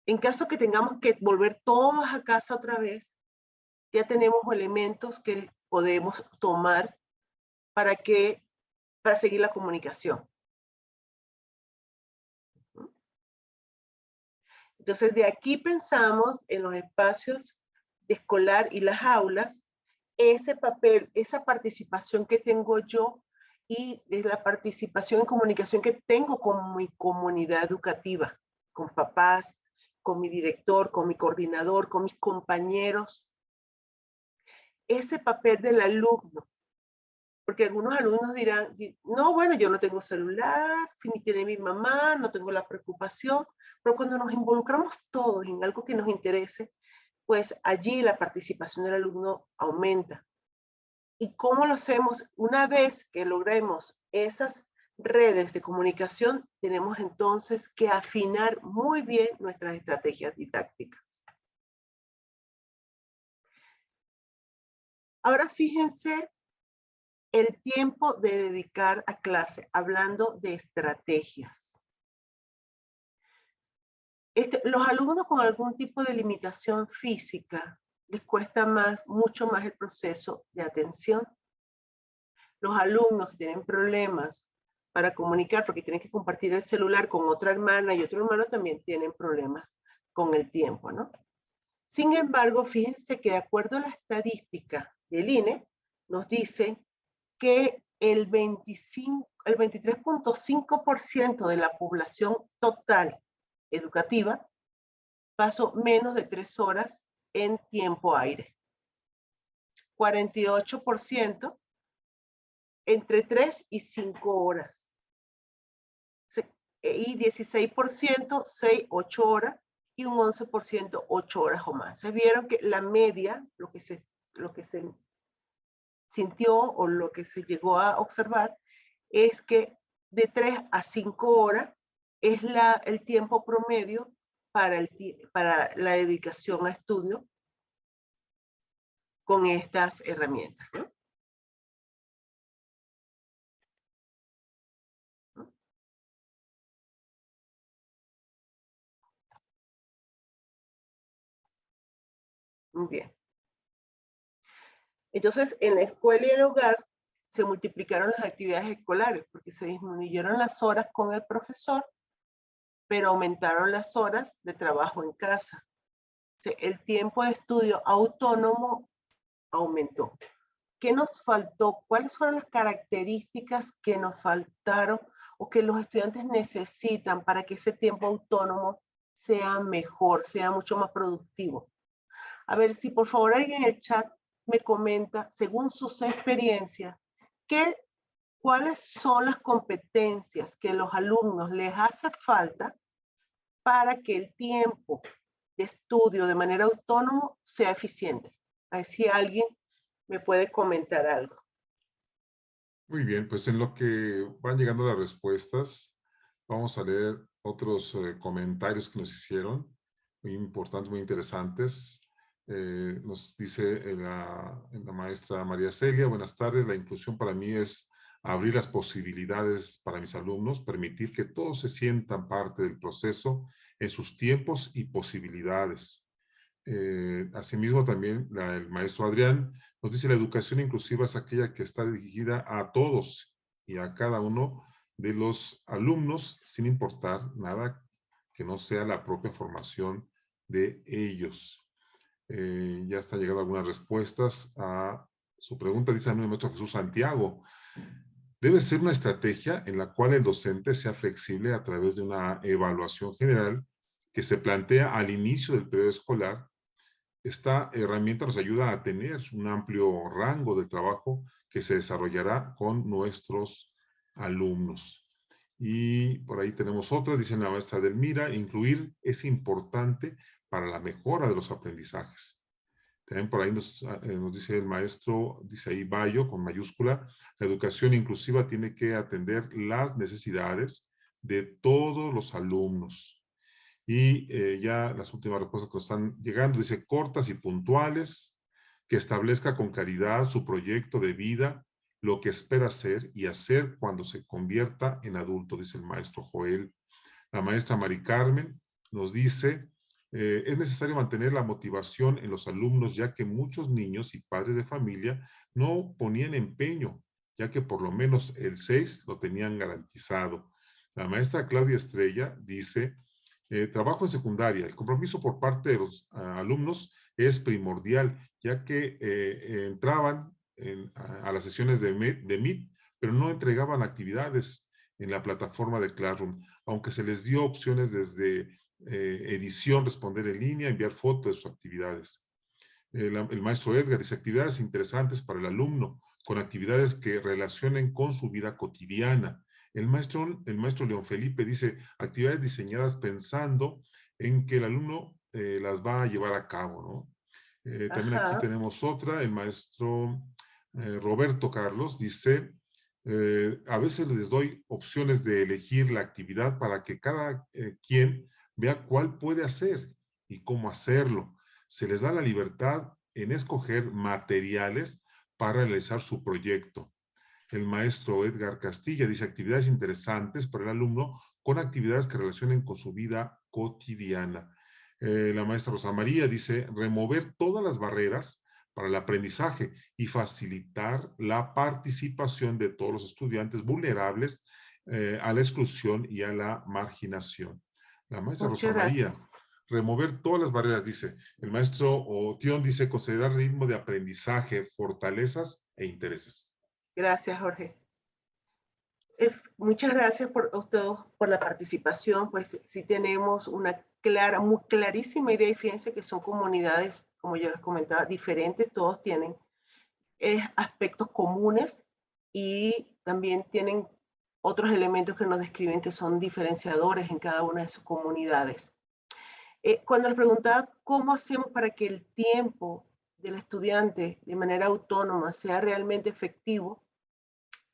En caso que tengamos que volver todos a casa otra vez, ya tenemos elementos que podemos tomar para seguir la comunicación. Entonces, de aquí pensamos en los espacios de escolar y las aulas, ese papel, esa participación que tengo yo y de la participación en comunicación que tengo con mi comunidad educativa, con papás, con mi director, con mi coordinador, con mis compañeros. Ese papel del alumno, porque algunos alumnos dirán, no, bueno, yo no tengo celular, si ni tiene mi mamá, no tengo la preocupación, pero cuando nos involucramos todos en algo que nos interese, pues allí la participación del alumno aumenta. ¿Y cómo lo hacemos? Una vez que logremos esas redes de comunicación, tenemos entonces que afinar muy bien nuestras estrategias didácticas. Ahora fíjense el tiempo de dedicar a clase, hablando de estrategias. Los alumnos con algún tipo de limitación física les cuesta mucho más el proceso de atención. Los alumnos que tienen problemas para comunicar porque tienen que compartir el celular con otra hermana y otro hermano también tienen problemas con el tiempo, ¿no? Sin embargo, fíjense que de acuerdo a la estadística del INE, nos dice que el 23.5% de la población total educativa paso menos de 3 horas en tiempo aire. 48% entre 3 y 5 horas. Y 16%, 6, 8 horas, y un 11%, 8 horas o más. Se vieron que la media, lo que se sintió o lo que se llegó a observar, es que de 3 a 5 horas es el tiempo promedio para la dedicación a estudio con estas herramientas, ¿no? Muy bien. Entonces, en la escuela y el hogar se multiplicaron las actividades escolares porque se disminuyeron las horas con el profesor, pero aumentaron las horas de trabajo en casa. O sea, el tiempo de estudio autónomo aumentó. ¿Qué nos faltó? ¿Cuáles fueron las características que nos faltaron o que los estudiantes necesitan para que ese tiempo autónomo sea mejor, sea mucho más productivo? A ver si por favor alguien en el chat me comenta, según sus experiencias, cuáles son las competencias que los alumnos les hace falta para que el tiempo de estudio de manera autónoma sea eficiente. A ver si alguien me puede comentar algo. Muy bien, pues en lo que van llegando las respuestas, vamos a leer otros comentarios que nos hicieron, muy importantes, muy interesantes. Nos dice la maestra María Celia, buenas tardes, la inclusión para mí es abrir las posibilidades para mis alumnos, permitir que todos se sientan parte del proceso en sus tiempos y posibilidades. Asimismo, también el maestro Adrián nos dice la educación inclusiva es aquella que está dirigida a todos y a cada uno de los alumnos, sin importar nada que no sea la propia formación de ellos. Ya están llegando algunas respuestas a su pregunta, dice el maestro Jesús Santiago. Debe ser una estrategia en la cual el docente sea flexible a través de una evaluación general que se plantea al inicio del periodo escolar. Esta herramienta nos ayuda a tener un amplio rango de trabajo que se desarrollará con nuestros alumnos. Y por ahí tenemos otra, dice la maestra Delmira, incluir es importante para la mejora de los aprendizajes. También por ahí nos dice el maestro, dice ahí Bayo con mayúscula, la educación inclusiva tiene que atender las necesidades de todos los alumnos. Y ya las últimas respuestas que nos están llegando, dice cortas y puntuales, que establezca con claridad su proyecto de vida, lo que espera hacer y hacer cuando se convierta en adulto, dice el maestro Joel. La maestra Mari Carmen nos dice, es necesario mantener la motivación en los alumnos, ya que muchos niños y padres de familia no ponían empeño, ya que por lo menos el 6 lo tenían garantizado. La maestra Claudia Estrella dice, trabajo en secundaria, el compromiso por parte de los alumnos es primordial, ya que entraban a las sesiones de Meet, pero no entregaban actividades en la plataforma de Classroom, aunque se les dio opciones desde edición, responder en línea, enviar fotos de sus actividades. El maestro Edgar dice actividades interesantes para el alumno, con actividades que relacionen con su vida cotidiana. El maestro León Felipe dice actividades diseñadas pensando en que el alumno las va a llevar a cabo, ¿no? También aquí tenemos otra, el maestro Roberto Carlos dice, a veces les doy opciones de elegir la actividad para que cada quien vea cuál puede hacer y cómo hacerlo. Se les da la libertad en escoger materiales para realizar su proyecto. El maestro Edgar Castilla dice actividades interesantes para el alumno con actividades que relacionen con su vida cotidiana. La maestra Rosa María dice remover todas las barreras para el aprendizaje y facilitar la participación de todos los estudiantes vulnerables a la exclusión y a la marginación. La maestra Rosa María, remover todas las barreras, dice. El maestro Otión dice considerar ritmo de aprendizaje, fortalezas e intereses. Gracias, Jorge. Muchas gracias a ustedes por la participación. Pues sí tenemos una clara, muy clarísima idea, y fíjense que son comunidades, como yo les comentaba, diferentes, todos tienen aspectos comunes y también tienen otros elementos que nos describen que son diferenciadores en cada una de sus comunidades. Cuando les preguntaba cómo hacemos para que el tiempo del estudiante de manera autónoma sea realmente efectivo,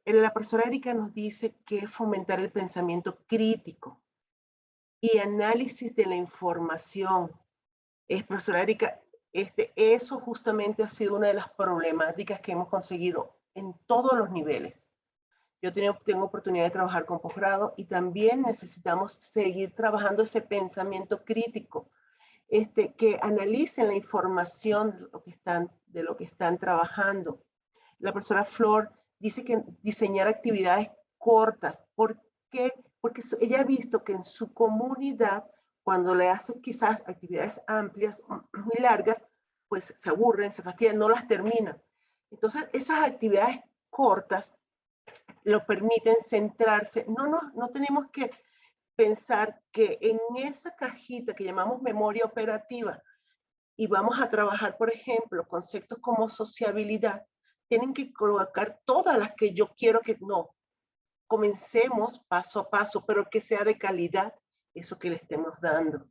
la profesora Erika nos dice que es fomentar el pensamiento crítico y análisis de la información. Profesora Erika, eso justamente ha sido una de las problemáticas que hemos conseguido en todos los niveles. Yo tengo oportunidad de trabajar con posgrado y también necesitamos seguir trabajando ese pensamiento crítico, que analicen la información de lo que están trabajando. La profesora Flor dice que diseñar actividades cortas. ¿Por qué? Porque ella ha visto que en su comunidad, cuando le hacen quizás actividades amplias, muy largas, pues se aburren, se fastidian, no las terminan. Entonces, esas actividades cortas lo permiten centrarse. No tenemos que pensar que en esa cajita que llamamos memoria operativa y vamos a trabajar, por ejemplo, conceptos como sociabilidad, tienen que colocar todas las que yo quiero que no. Comencemos paso a paso, pero que sea de calidad eso que le estemos dando.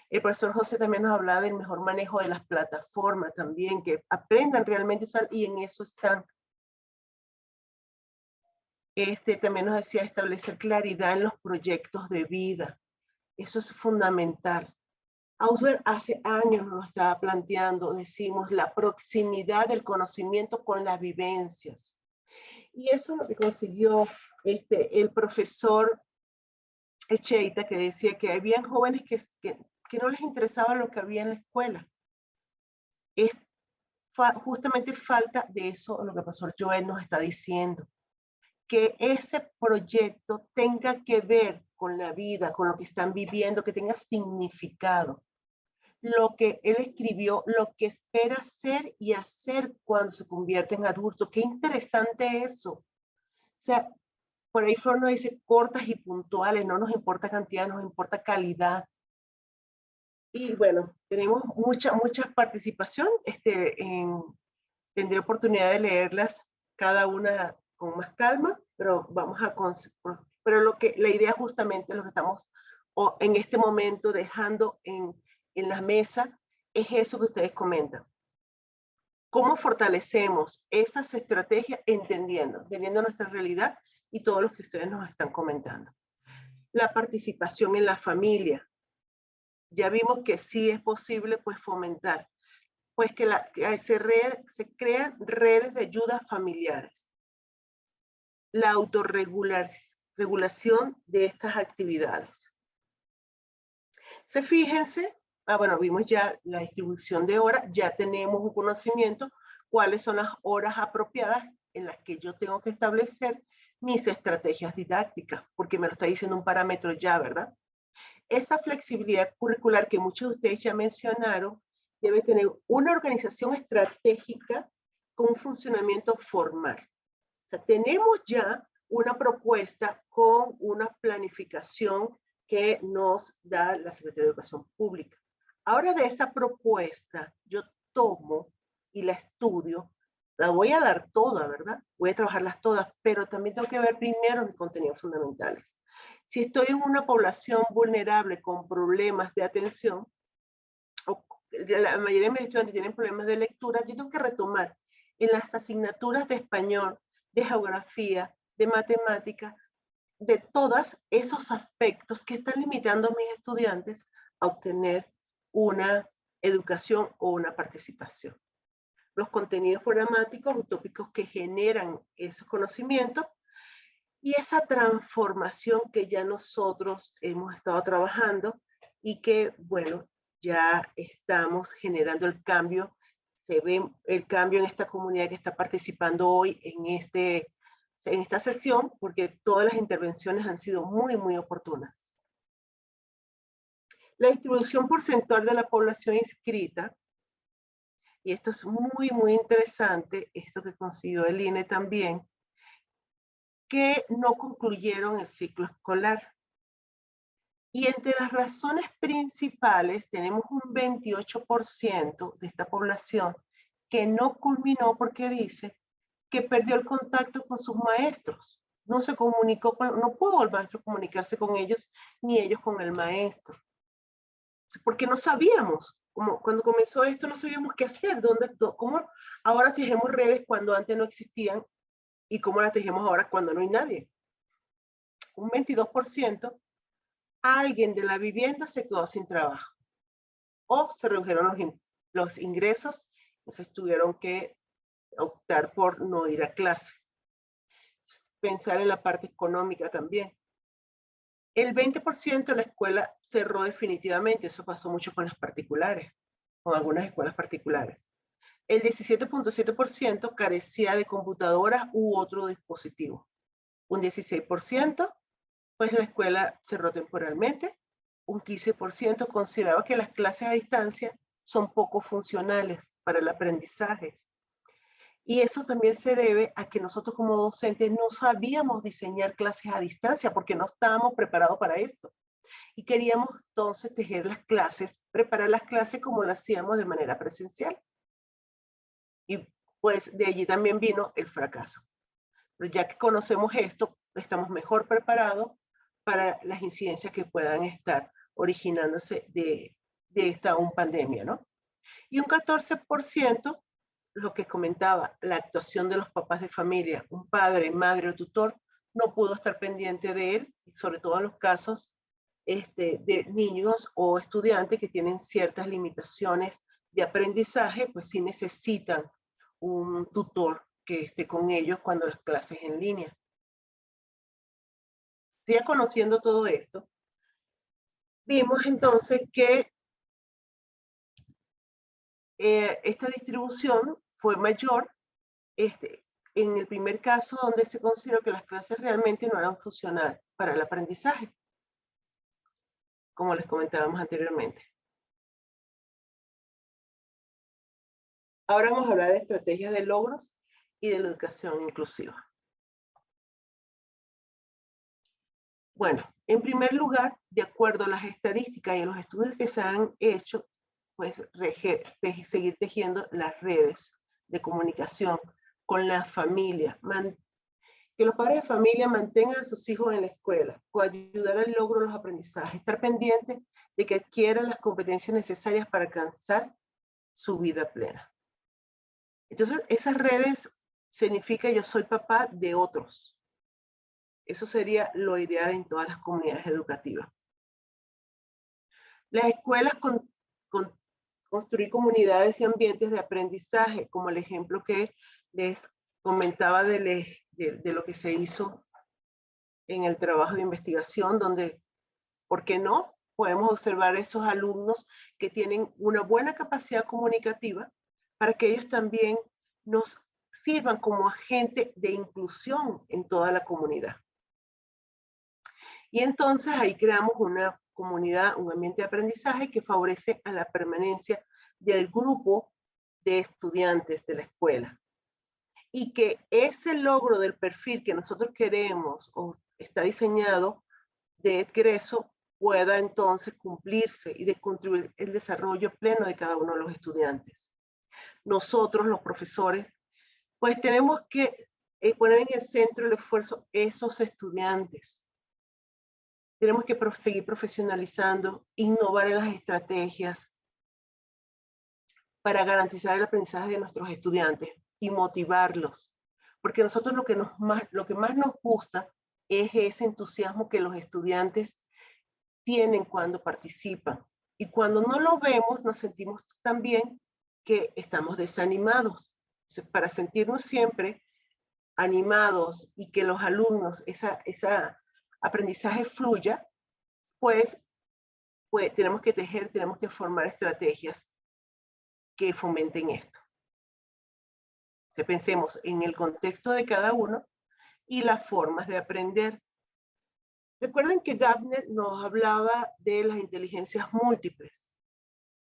El profesor José también nos hablaba del mejor manejo de las plataformas también, que aprendan realmente a usar, y en eso están. También nos decía establecer claridad en los proyectos de vida. Eso es fundamental. Ausberg hace años nos estaba planteando, decimos, la proximidad del conocimiento con las vivencias. Y eso es lo que consiguió el profesor Echeita, que decía que habían jóvenes que no les interesaba lo que había en la escuela. Es justamente falta de eso lo que el profesor Joel nos está diciendo. Que ese proyecto tenga que ver con la vida, con lo que están viviendo, que tenga significado. Lo que él escribió, lo que espera ser y hacer cuando se convierte en adulto. Qué interesante eso. O sea, por ahí Flor nos dice cortas y puntuales, no nos importa cantidad, nos importa calidad. Y bueno, tenemos mucha participación. Tendré oportunidad de leerlas cada una con más calma, pero vamos a... Pero la idea justamente, lo que estamos en este momento dejando en la mesa, es eso que ustedes comentan. ¿Cómo fortalecemos esas estrategias entendiendo nuestra realidad y todo lo que ustedes nos están comentando? La participación en la familia. Ya vimos que sí es posible pues fomentar, pues que se crean redes de ayuda familiares. La autorregulación de estas actividades. Fíjense, bueno, vimos ya la distribución de horas, ya tenemos un conocimiento, cuáles son las horas apropiadas en las que yo tengo que establecer mis estrategias didácticas, porque me lo está diciendo un parámetro ya, ¿verdad? Esa flexibilidad curricular que muchos de ustedes ya mencionaron, debe tener una organización estratégica con un funcionamiento formal. O sea, tenemos ya una propuesta con una planificación que nos da la Secretaría de Educación Pública. Ahora de esa propuesta, yo tomo y la estudio, la voy a dar toda, ¿verdad? Voy a trabajarlas todas, pero también tengo que ver primero mis contenidos fundamentales. Si estoy en una población vulnerable con problemas de atención, o la mayoría de mis estudiantes tienen problemas de lectura, yo tengo que retomar en las asignaturas de español, de geografía, de matemática, de todos esos aspectos que están limitando a mis estudiantes a obtener una educación o una participación. Los contenidos programáticos utópicos que generan esos conocimientos y esa transformación que ya nosotros hemos estado trabajando y que, bueno, ya estamos generando el cambio. Se ve el cambio en esta comunidad que está participando hoy en esta sesión, porque todas las intervenciones han sido muy oportunas. La distribución porcentual de la población inscrita, y esto es muy interesante, esto que consiguió el INE también, que no concluyeron el ciclo escolar. Y entre las razones principales tenemos un 28% de esta población que no culminó porque dice que perdió el contacto con sus maestros. No se comunicó, no pudo el maestro comunicarse con ellos, ni ellos con el maestro. Porque no sabíamos, como cuando comenzó esto, no sabíamos qué hacer, cómo ahora tejemos redes cuando antes no existían y cómo las tejemos ahora cuando no hay nadie. Un 22%, alguien de la vivienda se quedó sin trabajo o se redujeron los ingresos, entonces tuvieron que optar por no ir a clase. Pensar en la parte económica también. El 20% de la escuela cerró definitivamente, eso pasó mucho con las particulares, con algunas escuelas particulares. El 17.7% carecía de computadoras u otro dispositivo. Un 16%, pues la escuela cerró temporalmente. Un 15% consideraba que las clases a distancia son poco funcionales para el aprendizaje. Y eso también se debe a que nosotros como docentes no sabíamos diseñar clases a distancia porque no estábamos preparados para esto. Y queríamos entonces tejer las clases, preparar las clases como lo hacíamos de manera presencial. Y pues de allí también vino el fracaso. Pero ya que conocemos esto, estamos mejor preparados para las incidencias que puedan estar originándose de esta pandemia, ¿no? Y un 14%, lo que comentaba, la actuación de los papás de familia, un padre, madre o tutor, no pudo estar pendiente de él, sobre todo en los casos de niños o estudiantes que tienen ciertas limitaciones de aprendizaje, pues sí necesitan un tutor que esté con ellos cuando las clases en línea. Ya conociendo todo esto, vimos entonces que esta distribución fue mayor en el primer caso donde se consideró que las clases realmente no eran funcionales para el aprendizaje, como les comentábamos anteriormente. Ahora vamos a hablar de estrategias de logros y de la educación inclusiva. Bueno, en primer lugar, de acuerdo a las estadísticas y a los estudios que se han hecho, pues seguir tejiendo las redes de comunicación con la familia, que los padres de familia mantengan a sus hijos en la escuela, ayudar al logro de los aprendizajes, estar pendientes de que adquieran las competencias necesarias para alcanzar su vida plena. Entonces, esas redes significa yo soy papá de otros. Eso sería lo ideal en todas las comunidades educativas. Las escuelas construir comunidades y ambientes de aprendizaje, como el ejemplo que les comentaba de lo que se hizo en el trabajo de investigación, donde, ¿por qué no? Podemos observar esos alumnos que tienen una buena capacidad comunicativa para que ellos también nos sirvan como agente de inclusión en toda la comunidad. Y entonces ahí creamos una comunidad, un ambiente de aprendizaje que favorece a la permanencia del grupo de estudiantes de la escuela. Y que ese logro del perfil que nosotros queremos o está diseñado de egreso pueda entonces cumplirse y de contribuir el desarrollo pleno de cada uno de los estudiantes. Nosotros, los profesores, pues tenemos que poner en el centro el esfuerzo esos estudiantes. Tenemos que seguir profesionalizando, innovar en las estrategias para garantizar el aprendizaje de nuestros estudiantes y motivarlos. Porque nosotros lo que más nos gusta es ese entusiasmo que los estudiantes tienen cuando participan. Y cuando no lo vemos, nos sentimos también que estamos desanimados. Entonces, para sentirnos siempre animados y que los alumnos, esa aprendizaje fluya, pues tenemos que tejer, tenemos que formar estrategias que fomenten esto. Pensemos en el contexto de cada uno y las formas de aprender. Recuerden que Gardner nos hablaba de las inteligencias múltiples,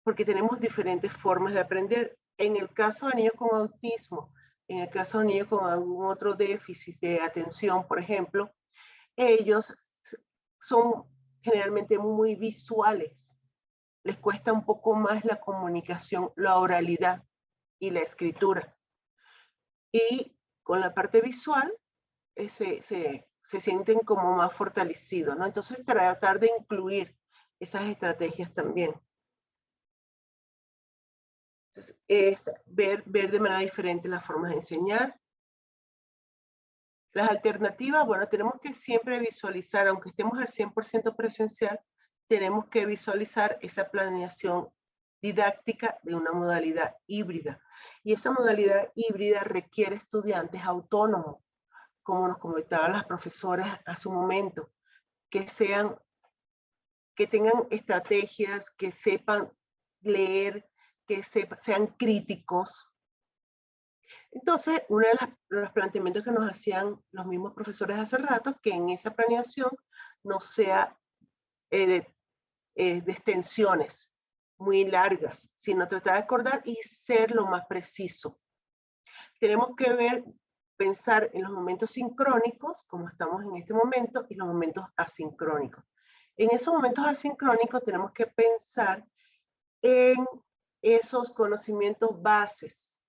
porque tenemos diferentes formas de aprender. En el caso de niños con autismo, en el caso de niños con algún otro déficit de atención, por ejemplo, ellos son generalmente muy visuales. Les cuesta un poco más la comunicación, la oralidad y la escritura. Y con la parte visual se sienten como más fortalecidos, ¿no? Entonces tratar de incluir esas estrategias también. Entonces, ver de manera diferente las formas de enseñar. Las alternativas, bueno, tenemos que siempre visualizar, aunque estemos al 100% presencial, tenemos que visualizar esa planeación didáctica de una modalidad híbrida. Y esa modalidad híbrida requiere estudiantes autónomos, como nos comentaban las profesoras hace un momento, que tengan estrategias, que sepan leer, que sean críticos. Entonces, uno de los planteamientos que nos hacían los mismos profesores hace rato, que en esa planeación no sea de extensiones muy largas, sino tratar de acordar y ser lo más preciso. Tenemos que pensar en los momentos sincrónicos, como estamos en este momento, y los momentos asincrónicos. En esos momentos asincrónicos tenemos que pensar en esos conocimientos bases.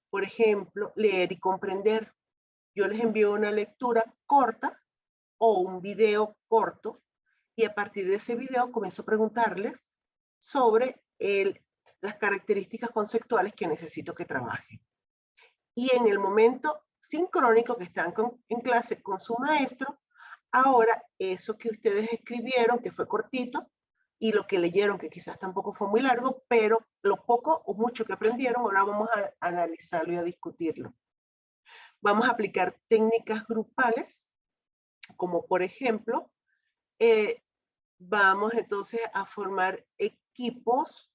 Por ejemplo, leer y comprender. Yo les envío una lectura corta o un video corto y a partir de ese video comienzo a preguntarles sobre las características conceptuales que necesito que trabajen. Y en el momento sincrónico que están en clase con su maestro, ahora eso que ustedes escribieron, que fue cortito, y lo que leyeron, que quizás tampoco fue muy largo, pero lo poco o mucho que aprendieron, ahora vamos a analizarlo y a discutirlo. Vamos a aplicar técnicas grupales, como por ejemplo, vamos entonces a formar equipos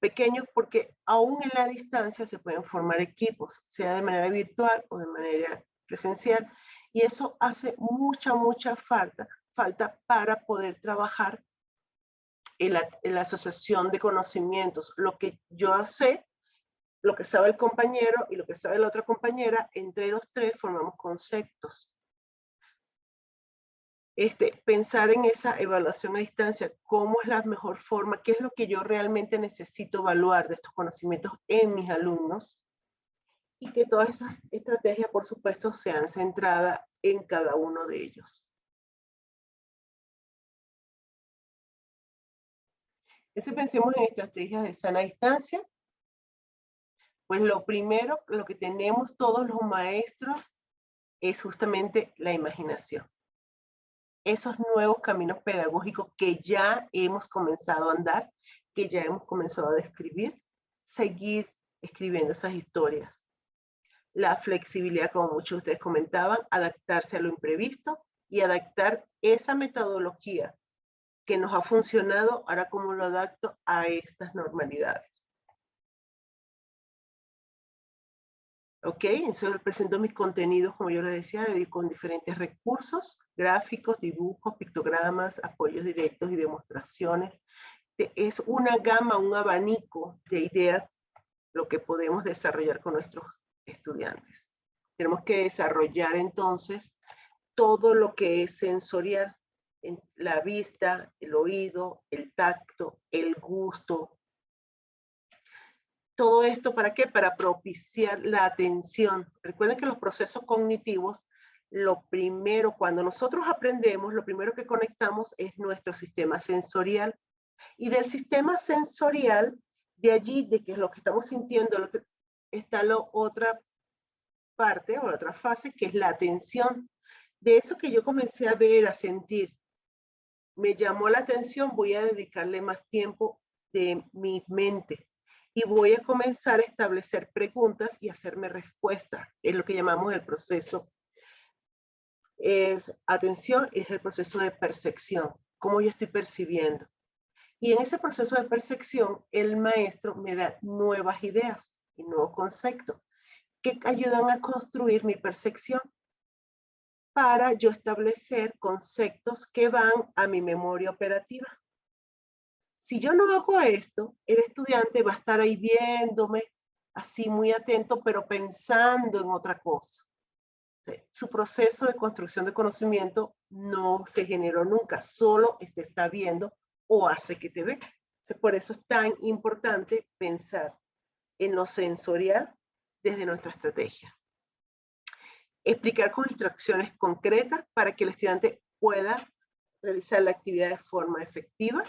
pequeños, porque aún en la distancia se pueden formar equipos, sea de manera virtual o de manera presencial, y eso hace mucha falta para poder trabajar en la asociación de conocimientos. Lo que yo sé, lo que sabe el compañero y lo que sabe la otra compañera, entre los tres formamos conceptos. Pensar en esa evaluación a distancia, cómo es la mejor forma, qué es lo que yo realmente necesito evaluar de estos conocimientos en mis alumnos, y que todas esas estrategias, por supuesto, sean centradas en cada uno de ellos. Entonces pensemos en estrategias de sana distancia. Pues lo primero, lo que tenemos todos los maestros es justamente la imaginación. Esos nuevos caminos pedagógicos que ya hemos comenzado a andar, que ya hemos comenzado a describir, seguir escribiendo esas historias. La flexibilidad, como muchos de ustedes comentaban, adaptarse a lo imprevisto y adaptar esa metodología que nos ha funcionado, ahora cómo lo adapto a estas normalidades. Ok, entonces presento mis contenidos, como yo les decía, con diferentes recursos, gráficos, dibujos, pictogramas, apoyos directos y demostraciones. Es una gama, un abanico de ideas lo que podemos desarrollar con nuestros estudiantes. Tenemos que desarrollar entonces todo lo que es sensorial, la vista, el oído, el tacto, el gusto. Todo esto, ¿para qué? Para propiciar la atención. Recuerden que los procesos cognitivos, lo primero, cuando nosotros aprendemos, lo primero que conectamos es nuestro sistema sensorial. Y del sistema sensorial, de allí, de que es lo que estamos sintiendo, está la otra parte o la otra fase, que es la atención. De eso que yo comencé a ver, a sentir, me llamó la atención, voy a dedicarle más tiempo de mi mente. Y voy a comenzar a establecer preguntas y hacerme respuestas. Es lo que llamamos el proceso. Atención, es el proceso de percepción. Cómo yo estoy percibiendo. Y en ese proceso de percepción, el maestro me da nuevas ideas y nuevos conceptos que ayudan a construir mi percepción para yo establecer conceptos que van a mi memoria operativa. Si yo no hago esto, el estudiante va a estar ahí viéndome, así muy atento, pero pensando en otra cosa. Su proceso de construcción de conocimiento no se generó nunca, solo te está viendo o hace que te ve. Por eso es tan importante pensar en lo sensorial desde nuestra estrategia. Explicar con instrucciones concretas para que el estudiante pueda realizar la actividad de forma efectiva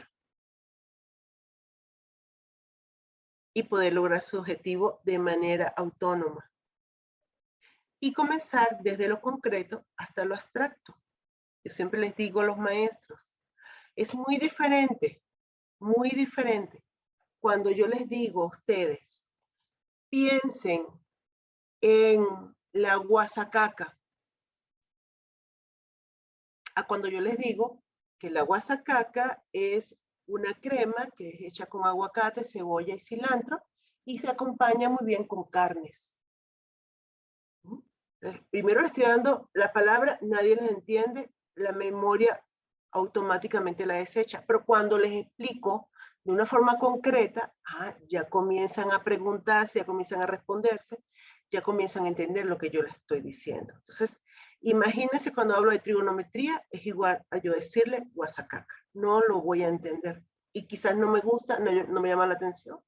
y poder lograr su objetivo de manera autónoma. Y comenzar desde lo concreto hasta lo abstracto. Yo siempre les digo a los maestros, es muy diferente cuando yo les digo a ustedes, piensen en la guasacaca, a cuando yo les digo que la guasacaca es una crema que es hecha con aguacate, cebolla y cilantro y se acompaña muy bien con carnes. Entonces, primero les estoy dando la palabra, nadie les entiende, la memoria automáticamente la desecha, pero cuando les explico de una forma concreta, ya comienzan a preguntarse, ya comienzan a responderse, ya comienzan a entender lo que yo les estoy diciendo. Entonces, imagínense cuando hablo de trigonometría, es igual a yo decirle guasacaca. No lo voy a entender. Y quizás no me gusta, no me llama la atención.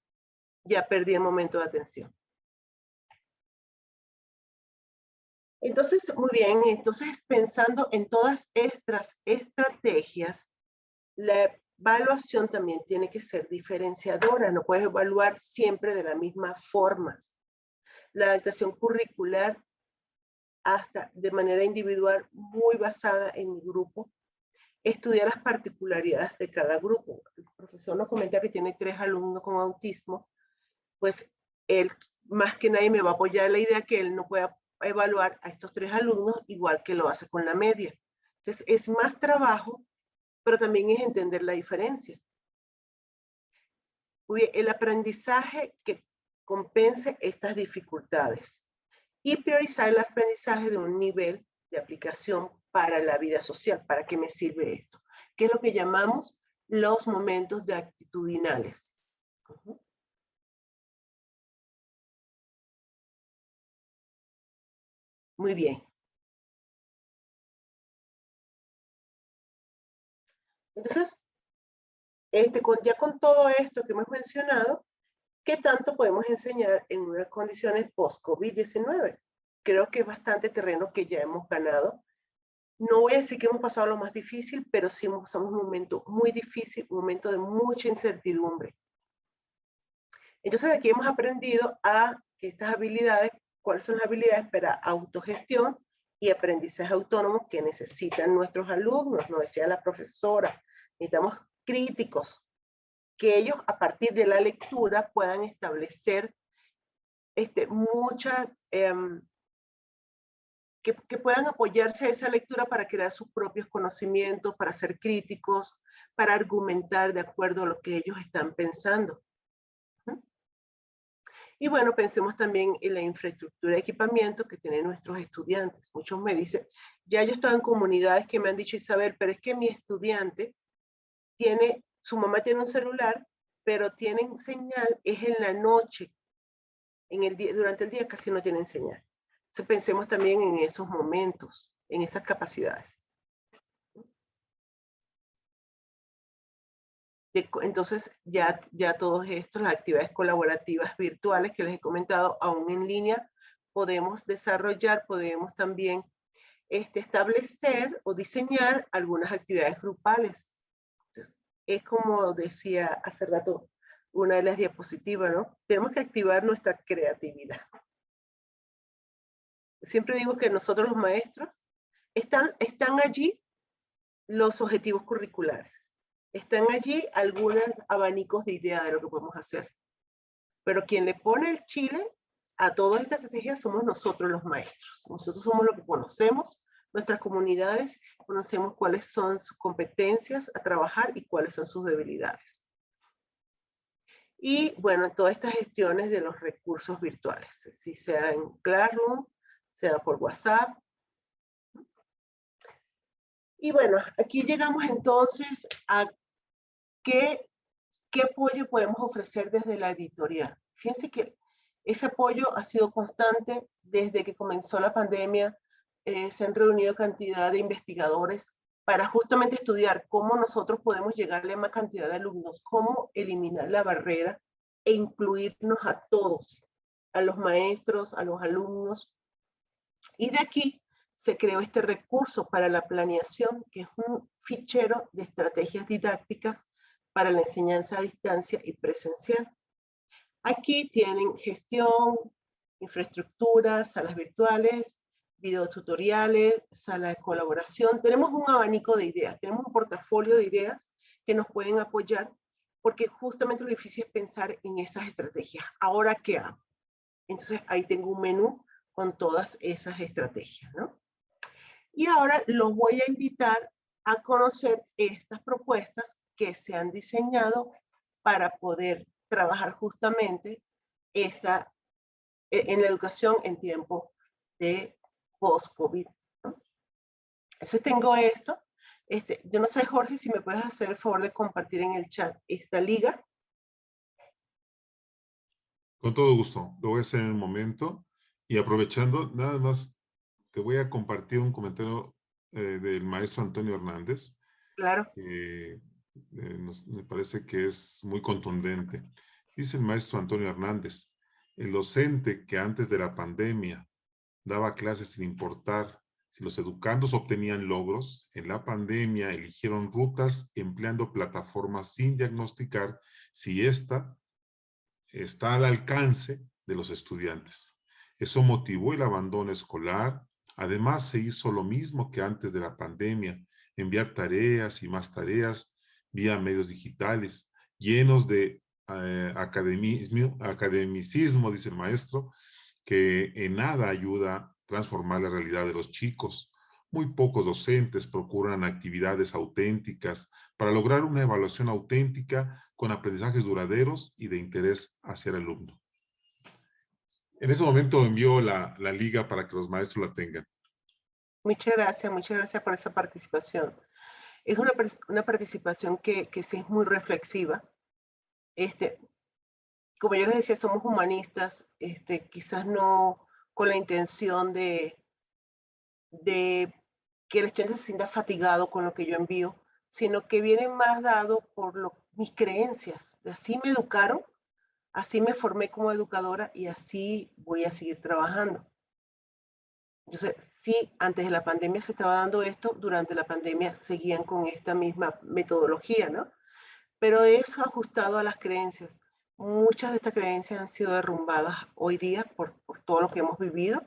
Ya perdí el momento de atención. Entonces, muy bien, entonces pensando en todas estas estrategias, la evaluación también tiene que ser diferenciadora, no puedes evaluar siempre de la misma forma. La adaptación curricular, hasta de manera individual, muy basada en mi grupo, estudiar las particularidades de cada grupo. El profesor nos comenta que tiene 3 alumnos con autismo, pues él más que nadie me va a apoyar la idea que él no pueda evaluar a estos 3 alumnos igual que lo hace con la media. Entonces es más trabajo, pero también es entender la diferencia. El aprendizaje que compense estas dificultades y priorizar el aprendizaje de un nivel de aplicación para la vida social. ¿Para qué me sirve esto? ¿Qué es lo que llamamos los momentos de actitudinales? Muy bien. Entonces, ya con todo esto que hemos mencionado, ¿qué tanto podemos enseñar en unas condiciones post-COVID-19? Creo que es bastante terreno que ya hemos ganado. No voy a decir que hemos pasado lo más difícil, pero sí hemos pasado un momento muy difícil, un momento de mucha incertidumbre. Entonces aquí hemos aprendido que estas habilidades, cuáles son las habilidades para autogestión y aprendizaje autónomo que necesitan nuestros alumnos. Nos decía la profesora, necesitamos críticos, que ellos a partir de la lectura puedan establecer muchas, que puedan apoyarse a esa lectura para crear sus propios conocimientos, para ser críticos, para argumentar de acuerdo a lo que ellos están pensando. Y bueno, pensemos también en la infraestructura de equipamiento que tienen nuestros estudiantes. Muchos me dicen, ya yo he estado en comunidades que me han dicho, Isabel, pero es que mi estudiante su mamá tiene un celular, pero tienen señal, es en la noche, durante el día casi no tienen señal. Entonces pensemos también en esos momentos, en esas capacidades. Entonces ya todos estos, las actividades colaborativas virtuales que les he comentado, aún en línea, podemos desarrollar, podemos también establecer o diseñar algunas actividades grupales. Entonces, es como decía hace rato una de las diapositivas, ¿no? Tenemos que activar nuestra creatividad. Siempre digo que nosotros los maestros, están allí los objetivos curriculares. Están allí algunos abanicos de ideas de lo que podemos hacer. Pero quien le pone el chile a todas estas estrategias somos nosotros los maestros. Nosotros somos los que conocemos nuestras comunidades, conocemos cuáles son sus competencias a trabajar y cuáles son sus debilidades. Y bueno, todas estas gestiones de los recursos virtuales, si sea en Classroom, sea por WhatsApp. Y bueno, aquí llegamos entonces a qué apoyo podemos ofrecer desde la editorial. Fíjense que Ese apoyo ha sido constante desde que comenzó la pandemia. Se han reunido cantidad de investigadores para justamente estudiar cómo nosotros podemos llegarle a más cantidad de alumnos, cómo eliminar la barrera e incluirnos a todos, a los maestros, a los alumnos. Y de aquí se creó este recurso para la planeación, que es un fichero de estrategias didácticas para la enseñanza a distancia y presencial. Aquí tienen gestión, infraestructura, salas virtuales, videotutoriales, sala de colaboración. Tenemos un abanico de ideas, tenemos un portafolio de ideas que nos pueden apoyar, porque justamente lo difícil es pensar en esas estrategias. ¿Ahora qué hago? Entonces ahí tengo un menú con todas esas estrategias, ¿no? Y ahora los voy a invitar a conocer estas propuestas que se han diseñado para poder trabajar justamente en la educación en tiempo de post-COVID, ¿no? Entonces tengo esto. Yo no sé, Jorge, si me puedes hacer el favor de compartir en el chat esta liga. Con todo gusto, lo voy a hacer en un momento. Y aprovechando, nada más, te voy a compartir un comentario del maestro Antonio Hernández. Claro. Me parece que es muy contundente. Dice el maestro Antonio Hernández: el docente que antes de la pandemia daba clases sin importar si los educandos obtenían logros, en la pandemia eligieron rutas empleando plataformas sin diagnosticar si esta está al alcance de los estudiantes. Eso motivó el abandono escolar. Además, se hizo lo mismo que antes de la pandemia: enviar tareas y más tareas vía medios digitales, llenos de academicismo, dice el maestro, que en nada ayuda a transformar la realidad de los chicos. Muy pocos docentes procuran actividades auténticas para lograr una evaluación auténtica con aprendizajes duraderos y de interés hacia el alumno. En ese momento envío la liga para que los maestros la tengan. Muchas gracias por esa participación. Es una participación que sí es muy reflexiva. Como yo les decía, somos humanistas, quizás no con la intención de que el estudiante se sienta fatigado con lo que yo envío, sino que viene más dado por mis creencias. Así me educaron, así me formé como educadora y así voy a seguir trabajando. Entonces, sí, antes de la pandemia se estaba dando esto, durante la pandemia seguían con esta misma metodología, ¿no? Pero es ajustado a las creencias. Muchas de estas creencias han sido derrumbadas hoy día por todo lo que hemos vivido.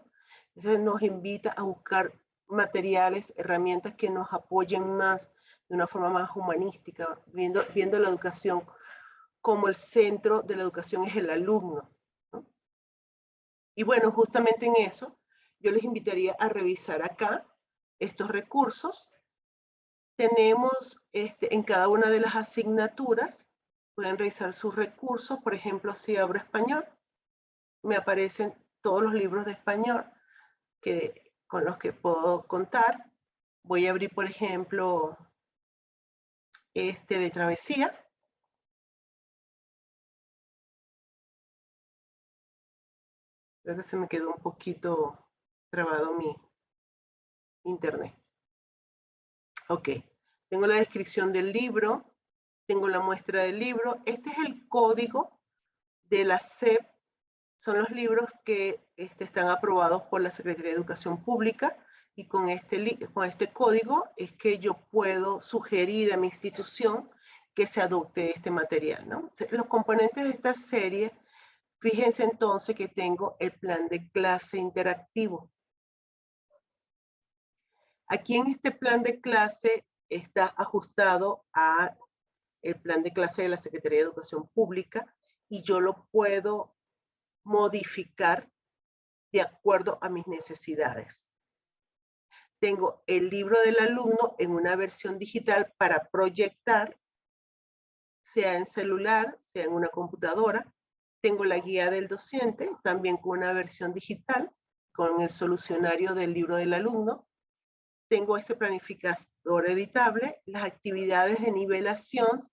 Entonces nos invita a buscar materiales, herramientas que nos apoyen más, de una forma más humanística, viendo la educación como el centro de la educación es el alumno, ¿no? Y bueno, justamente en eso, yo les invitaría a revisar acá estos recursos. Tenemos en cada una de las asignaturas, pueden revisar sus recursos. Por ejemplo, si abro español, me aparecen todos los libros de español con los que puedo contar. Voy a abrir, por ejemplo, de travesía. Creo que se me quedó un poquito trabado mi internet. Ok, tengo la descripción del libro, tengo la muestra del libro. Este es el código de la SEP. Son los libros que están aprobados por la Secretaría de Educación Pública, y con este código es que yo puedo sugerir a mi institución que se adopte este material, ¿no? Los componentes de esta serie, fíjense entonces que tengo el plan de clase interactivo. Aquí en este plan de clase está ajustado a el plan de clase de la Secretaría de Educación Pública, y yo lo puedo modificar de acuerdo a mis necesidades. Tengo el libro del alumno en una versión digital para proyectar, sea en celular, sea en una computadora. Tengo la guía del docente, también con una versión digital, con el solucionario del libro del alumno. Tengo este planificador editable, las actividades de nivelación.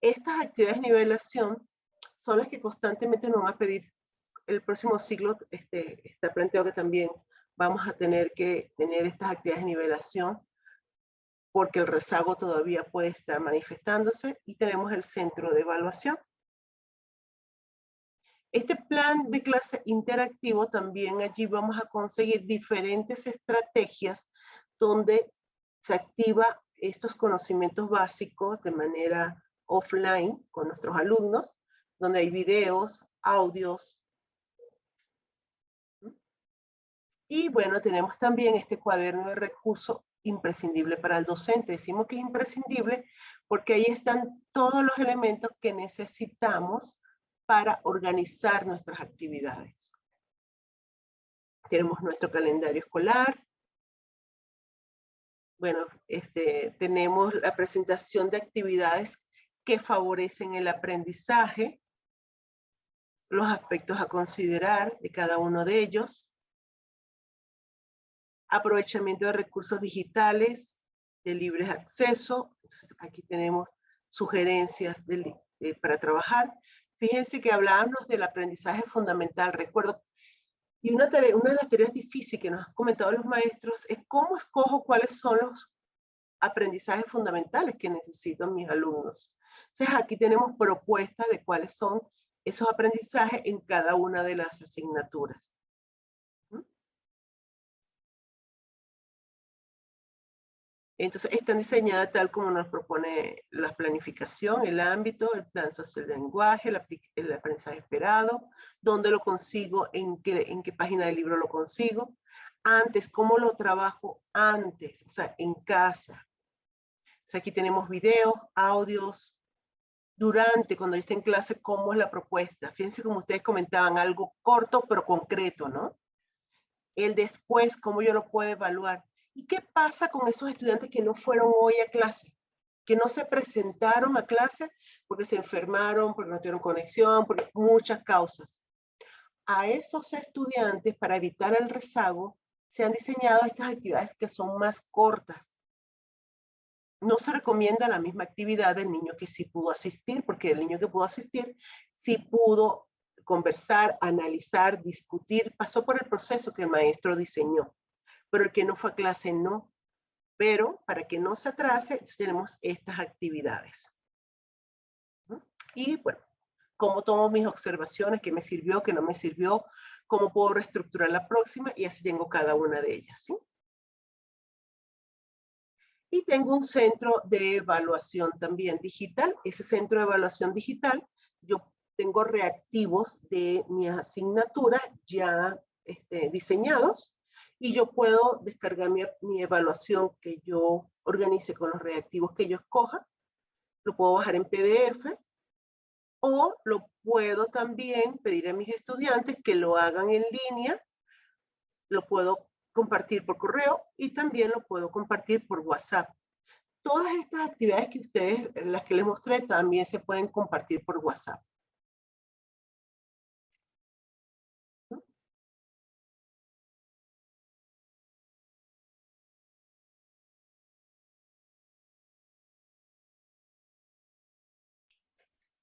Estas actividades de nivelación son las que constantemente nos van a pedir el próximo ciclo está planteado que también vamos a tener que tener estas actividades de nivelación porque el rezago todavía puede estar manifestándose y tenemos el centro de evaluación. Este plan de clase interactivo también allí vamos a conseguir diferentes estrategias donde se activa estos conocimientos básicos de manera offline con nuestros alumnos, donde hay videos, audios. Y bueno, tenemos también este cuaderno de recursos imprescindible para el docente. Decimos que es imprescindible porque ahí están todos los elementos que necesitamos para organizar nuestras actividades. Tenemos nuestro calendario escolar. Bueno, tenemos la presentación de actividades que favorecen el aprendizaje, los aspectos a considerar de cada uno de ellos, aprovechamiento de recursos digitales de libre acceso. Entonces, aquí tenemos sugerencias para trabajar. Fíjense que hablábamos del aprendizaje fundamental, recuerdo. Y una de las tareas difíciles que nos han comentado los maestros es cómo escojo cuáles son los aprendizajes fundamentales que necesitan mis alumnos. Entonces aquí tenemos propuestas de cuáles son esos aprendizajes en cada una de las asignaturas. Entonces están diseñadas tal como nos propone la planificación, el ámbito, el plan social de lenguaje, el aprendizaje esperado, dónde lo consigo, en qué página del libro lo consigo, antes, cómo lo trabajo antes, o sea, en casa. O sea, aquí tenemos videos, audios, durante, cuando yo esté en clase, cómo es la propuesta. Fíjense como ustedes comentaban, algo corto pero concreto, ¿no? El después, cómo yo lo puedo evaluar. ¿Y qué pasa con esos estudiantes que no fueron hoy a clase? Que no se presentaron a clase porque se enfermaron, porque no tuvieron conexión, por muchas causas. A esos estudiantes, para evitar el rezago, se han diseñado estas actividades que son más cortas. No se recomienda la misma actividad del niño que sí pudo asistir, porque el niño que pudo asistir sí pudo conversar, analizar, discutir, pasó por el proceso que el maestro diseñó. Pero el que no fue a clase no. Pero para que no se atrase, tenemos estas actividades. Y bueno, cómo tomo mis observaciones, qué me sirvió, qué no me sirvió, cómo puedo reestructurar la próxima, y así tengo cada una de ellas, ¿sí? Y tengo un centro de evaluación también digital. Ese centro de evaluación digital, yo tengo reactivos de mi asignatura ya diseñados, y yo puedo descargar mi evaluación que yo organice con los reactivos que yo escoja. Lo puedo bajar en PDF o lo puedo también pedir a mis estudiantes que lo hagan en línea. Lo puedo compartir por correo y también lo puedo compartir por WhatsApp. Todas estas actividades que ustedes, las que les mostré, también se pueden compartir por WhatsApp.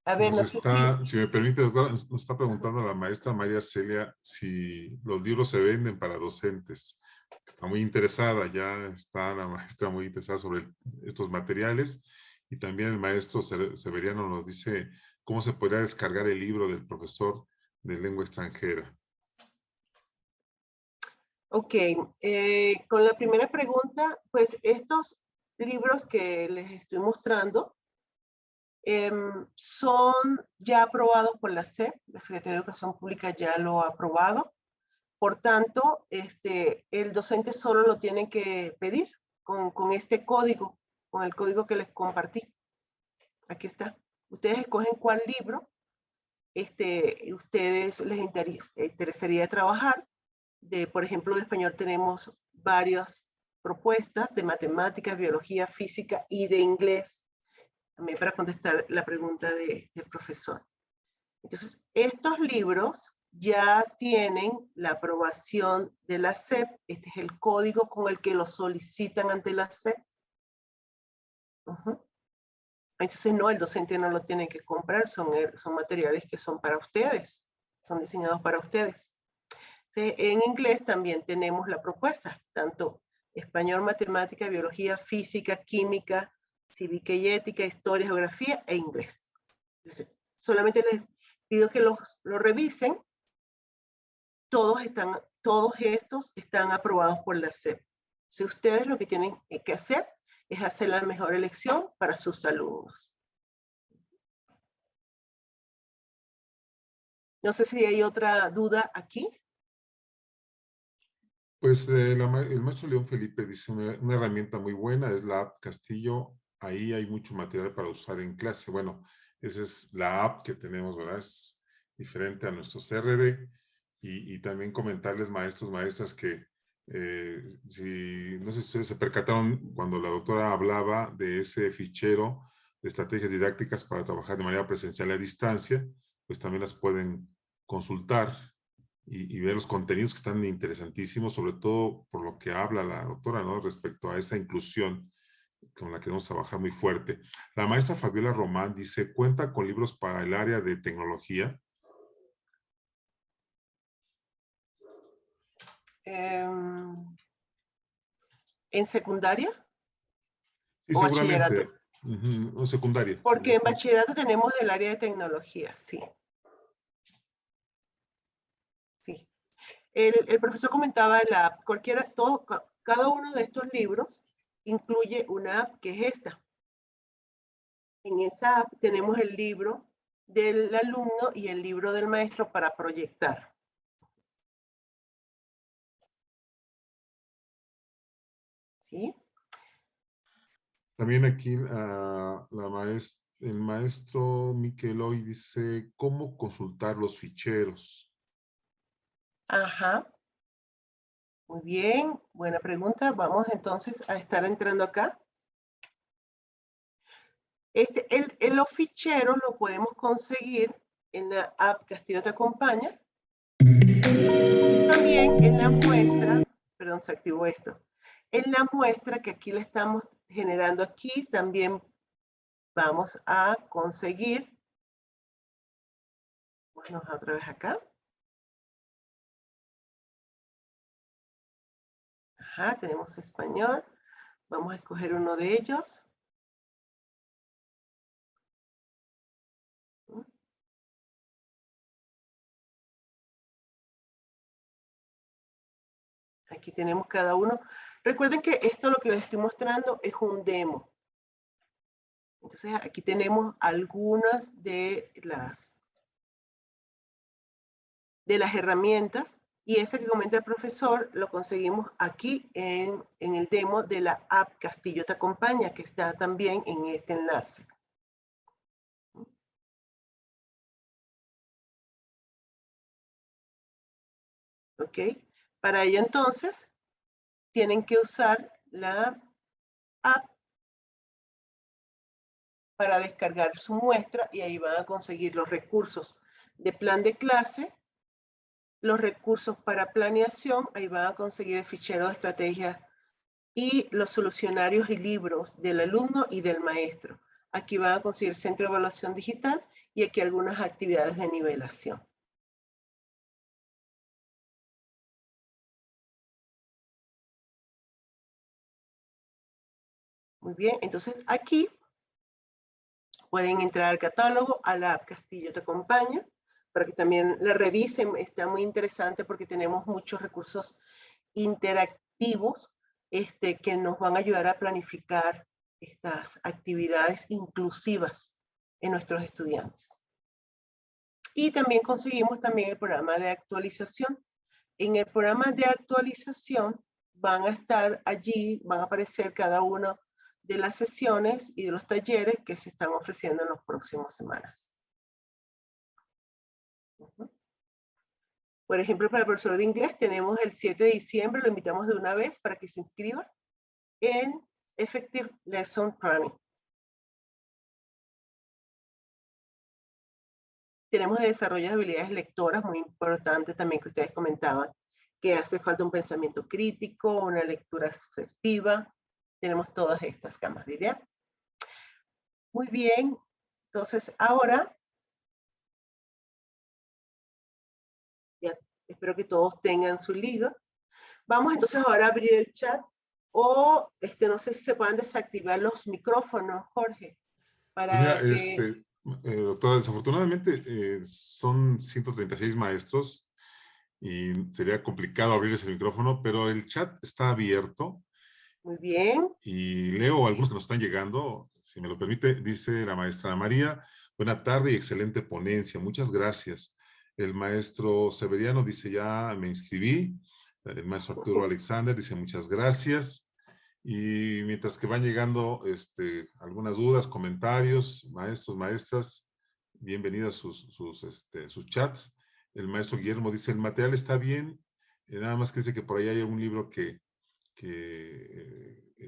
A ver, no sé si me permite, doctora, nos está preguntando la maestra María Celia si los libros se venden para docentes. Está muy interesada, ya está la maestra muy interesada sobre estos materiales. Y también el maestro Severiano nos dice cómo se podría descargar el libro del profesor de lengua extranjera. Ok, con la primera pregunta, pues estos libros que les estoy mostrando son ya aprobados por la SEP, la Secretaría de Educación Pública ya lo ha aprobado. Por tanto, el docente solo lo tiene que pedir con este código, con el código que les compartí. Aquí está. Ustedes escogen cuál libro ustedes les interesaría trabajar. Por ejemplo, de español tenemos varias propuestas de matemáticas, biología, física y de inglés, también para contestar la pregunta del profesor. Entonces, estos libros ya tienen la aprobación de la SEP. Este es el código con el que lo solicitan ante la SEP. Entonces, no, el docente no lo tiene que comprar, son materiales que son para ustedes, son diseñados para ustedes. En inglés también tenemos la propuesta, tanto español, matemática, biología, física, química, cívica y ética, historia, geografía e inglés. Entonces, solamente les pido que lo revisen. Todos estos están aprobados por la SEP. Si ustedes lo que tienen que hacer es hacer la mejor elección para sus alumnos. No sé si hay otra duda aquí. Pues el maestro León Felipe dice una herramienta muy buena es la app Castillo. Ahí hay mucho material para usar en clase. Bueno, esa es la app que tenemos, ¿verdad? Es diferente a nuestro CRD. Y también comentarles, maestros, maestras, que no sé si ustedes se percataron cuando la doctora hablaba de ese fichero de estrategias didácticas para trabajar de manera presencial a distancia, pues también las pueden consultar y ver los contenidos que están interesantísimos, sobre todo por lo que habla la doctora, ¿no? Respecto a esa inclusión con la que debemos trabajar muy fuerte. La maestra Fabiola Román dice, ¿cuenta con libros para el área de tecnología? ¿En secundaria? Sí, ¿O seguramente. bachillerato? Secundaria. Porque en bachillerato tenemos el área de tecnología, sí. Sí. El profesor comentaba la app, cada uno de estos libros incluye una app que es esta. En esa app tenemos el libro del alumno y el libro del maestro para proyectar. ¿Sí? También aquí el maestro Miquel hoy dice, ¿cómo consultar los ficheros? Ajá. Muy bien, buena pregunta. Vamos entonces a estar entrando acá. Los ficheros lo podemos conseguir en la app Castillo Te Acompaña. También en la muestra, perdón, se activó esto. En la muestra que aquí le estamos generando aquí, también vamos a conseguir. Bueno, otra vez acá. Ajá, tenemos español. Vamos a escoger uno de ellos. Aquí tenemos cada uno. Recuerden que esto lo que les estoy mostrando es un demo. Entonces aquí tenemos algunas de las herramientas y ese que comenta el profesor lo conseguimos aquí en el demo de la app Castillo Te Acompaña, que está también en este enlace. ¿Ok? Para ello entonces tienen que usar la app para descargar su muestra y ahí van a conseguir los recursos de plan de clase, los recursos para planeación, ahí van a conseguir el fichero de estrategias y los solucionarios y libros del alumno y del maestro. Aquí van a conseguir centro de evaluación digital y aquí algunas actividades de nivelación. Muy bien, entonces aquí pueden entrar al catálogo, a la app Castillo Te Acompaña, para que también la revisen. Está muy interesante porque tenemos muchos recursos interactivos que nos van a ayudar a planificar estas actividades inclusivas en nuestros estudiantes. Y también conseguimos también el programa de actualización. En el programa de actualización van a estar allí, van a aparecer cada una de las sesiones y de los talleres que se están ofreciendo en las próximas semanas. Por ejemplo, para el profesor de inglés tenemos el 7 de diciembre, lo invitamos de una vez para que se inscriba en Effective Lesson Planning. Tenemos de desarrollo de habilidades lectoras, muy importante también que ustedes comentaban, que hace falta un pensamiento crítico, una lectura asertiva. Tenemos todas estas gamas de ideas. Muy bien, entonces ahora Espero que todos tengan su liga. Vamos entonces ahora a abrir el chat o no sé si se puedan desactivar los micrófonos, Jorge, Pues mira, para que... doctora, desafortunadamente son 136 maestros y sería complicado abrirles el micrófono, pero el chat está abierto. Muy bien. Y leo algunos que nos están llegando, si me lo permite. Dice la maestra María: buena tarde y excelente ponencia, muchas gracias. El maestro Severiano dice: ya me inscribí. El maestro Arturo Alexander dice: muchas gracias. Y mientras que van llegando algunas dudas, comentarios, maestros, maestras, bienvenidas sus chats. El maestro Guillermo dice: el material está bien, nada más que dice que por ahí hay un libro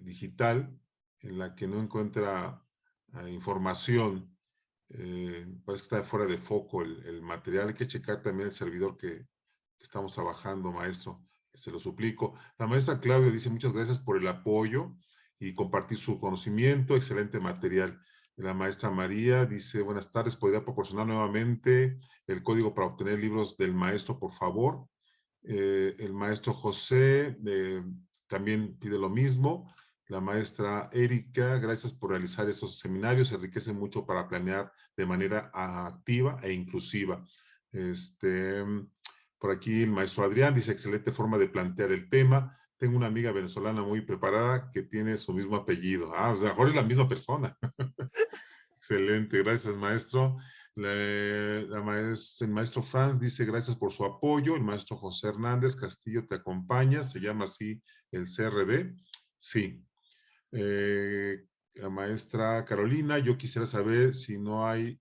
digital en la que no encuentra información. Parece que está fuera de foco el material. Hay que checar también el servidor que estamos trabajando, maestro. Se lo suplico. La maestra Claudia dice: muchas gracias por el apoyo y compartir su conocimiento. Excelente material. La maestra María dice: buenas tardes, ¿podría proporcionar nuevamente el código para obtener libros del maestro, por favor? El maestro José también pide lo mismo. La maestra Erika: gracias por realizar estos seminarios, enriquece mucho para planear de manera activa e inclusiva. Por aquí el maestro Adrián dice: excelente forma de plantear el tema. Tengo una amiga venezolana muy preparada que tiene su mismo apellido. Ah, o sea, mejor es la misma persona. Excelente, gracias, maestro. El maestro Franz dice: gracias por su apoyo. El maestro José Hernández Castillo te acompaña, se llama así el CRD. Sí. La maestra Carolina: yo quisiera saber si no hay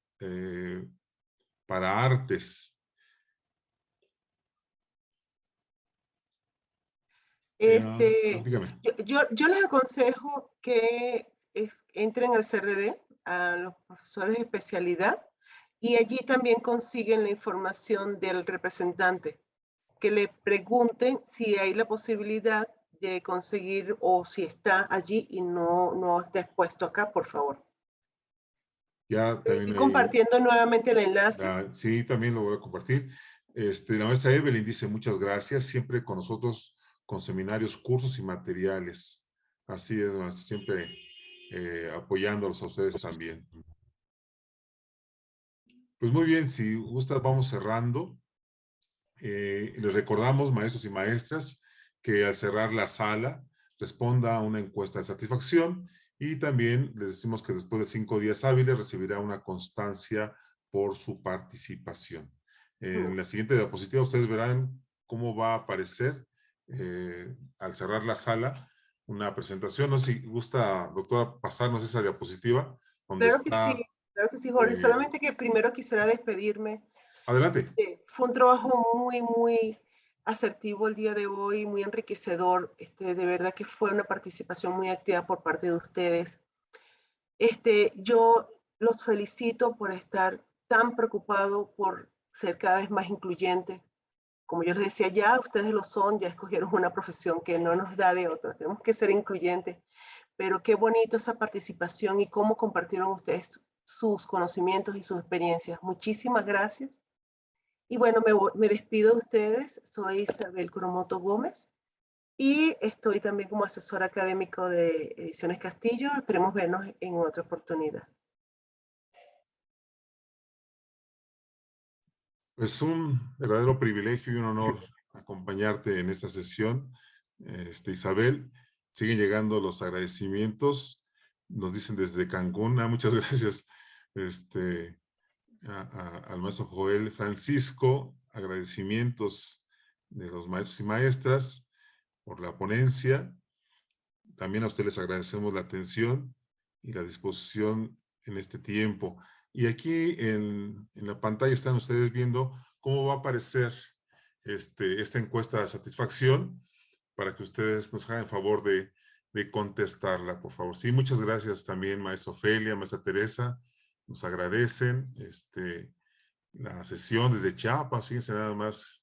para artes. Dígame. Yo les aconsejo que entren al CRD, a los profesores de especialidad, y allí también consiguen la información del representante, que le pregunten si hay la posibilidad de conseguir o si está allí y no está expuesto acá, por favor. Ya también Estoy compartiendo nuevamente el enlace. Sí, también lo voy a compartir. La maestra Evelyn dice: muchas gracias, siempre con nosotros con seminarios, cursos y materiales. Así es, maestra, siempre apoyándolos a ustedes también. Pues muy bien, si gusta vamos cerrando. Les recordamos, maestros y maestras, que al cerrar la sala responda a una encuesta de satisfacción, y también les decimos que después de 5 días hábiles recibirá una constancia por su participación. En la siguiente diapositiva ustedes verán cómo va a aparecer al cerrar la sala una presentación. No sé si gusta, doctora, pasarnos esa diapositiva. Donde claro que sí, Jorge. Solamente que primero quisiera despedirme. Adelante. Fue un trabajo muy, muy asertivo el día de hoy, muy enriquecedor. De verdad que fue una participación muy activa por parte de ustedes. Yo los felicito por estar tan preocupados por ser cada vez más incluyentes. Como yo les decía, ya ustedes lo son, ya escogieron una profesión que no nos da de otra. Tenemos que ser incluyentes. Pero qué bonito esa participación y cómo compartieron ustedes sus conocimientos y sus experiencias. Muchísimas gracias. Y bueno, me despido de ustedes. Soy Isabel Coromoto Gómez y estoy también como asesor académico de Ediciones Castillo. Esperemos vernos en otra oportunidad. Es un verdadero privilegio y un honor acompañarte en esta sesión, Isabel. Siguen llegando los agradecimientos. Nos dicen desde Cancún: muchas gracias al maestro Joel Francisco. Agradecimientos de los maestros y maestras por la ponencia. También a ustedes les agradecemos la atención y la disposición en este tiempo. Y aquí en la pantalla están ustedes viendo cómo va a aparecer esta encuesta de satisfacción, para que ustedes nos hagan el favor de contestarla, por favor. Sí, muchas gracias también, maestra Ofelia, maestra Teresa. Nos agradecen la sesión desde Chiapas. Fíjense nada más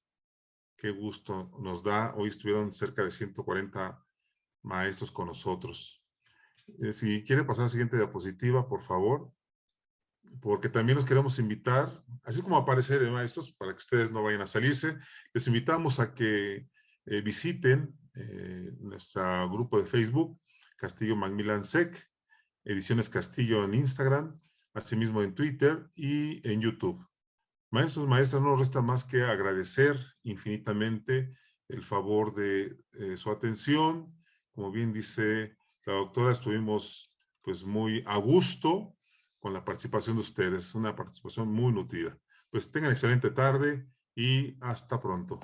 qué gusto nos da. Hoy estuvieron cerca de 140 maestros con nosotros. Si quiere pasar a la siguiente diapositiva, por favor. porque también los queremos invitar, así como aparece de maestros, para que ustedes no vayan a salirse, les invitamos a que visiten nuestro grupo de Facebook, Castillo Macmillan SEC, Ediciones Castillo en Instagram, asimismo en Twitter y en YouTube. Maestros, maestras, no nos resta más que agradecer infinitamente el favor de su atención. Como bien dice la doctora, estuvimos pues muy a gusto con la participación de ustedes, una participación muy nutrida. Pues tengan excelente tarde y hasta pronto.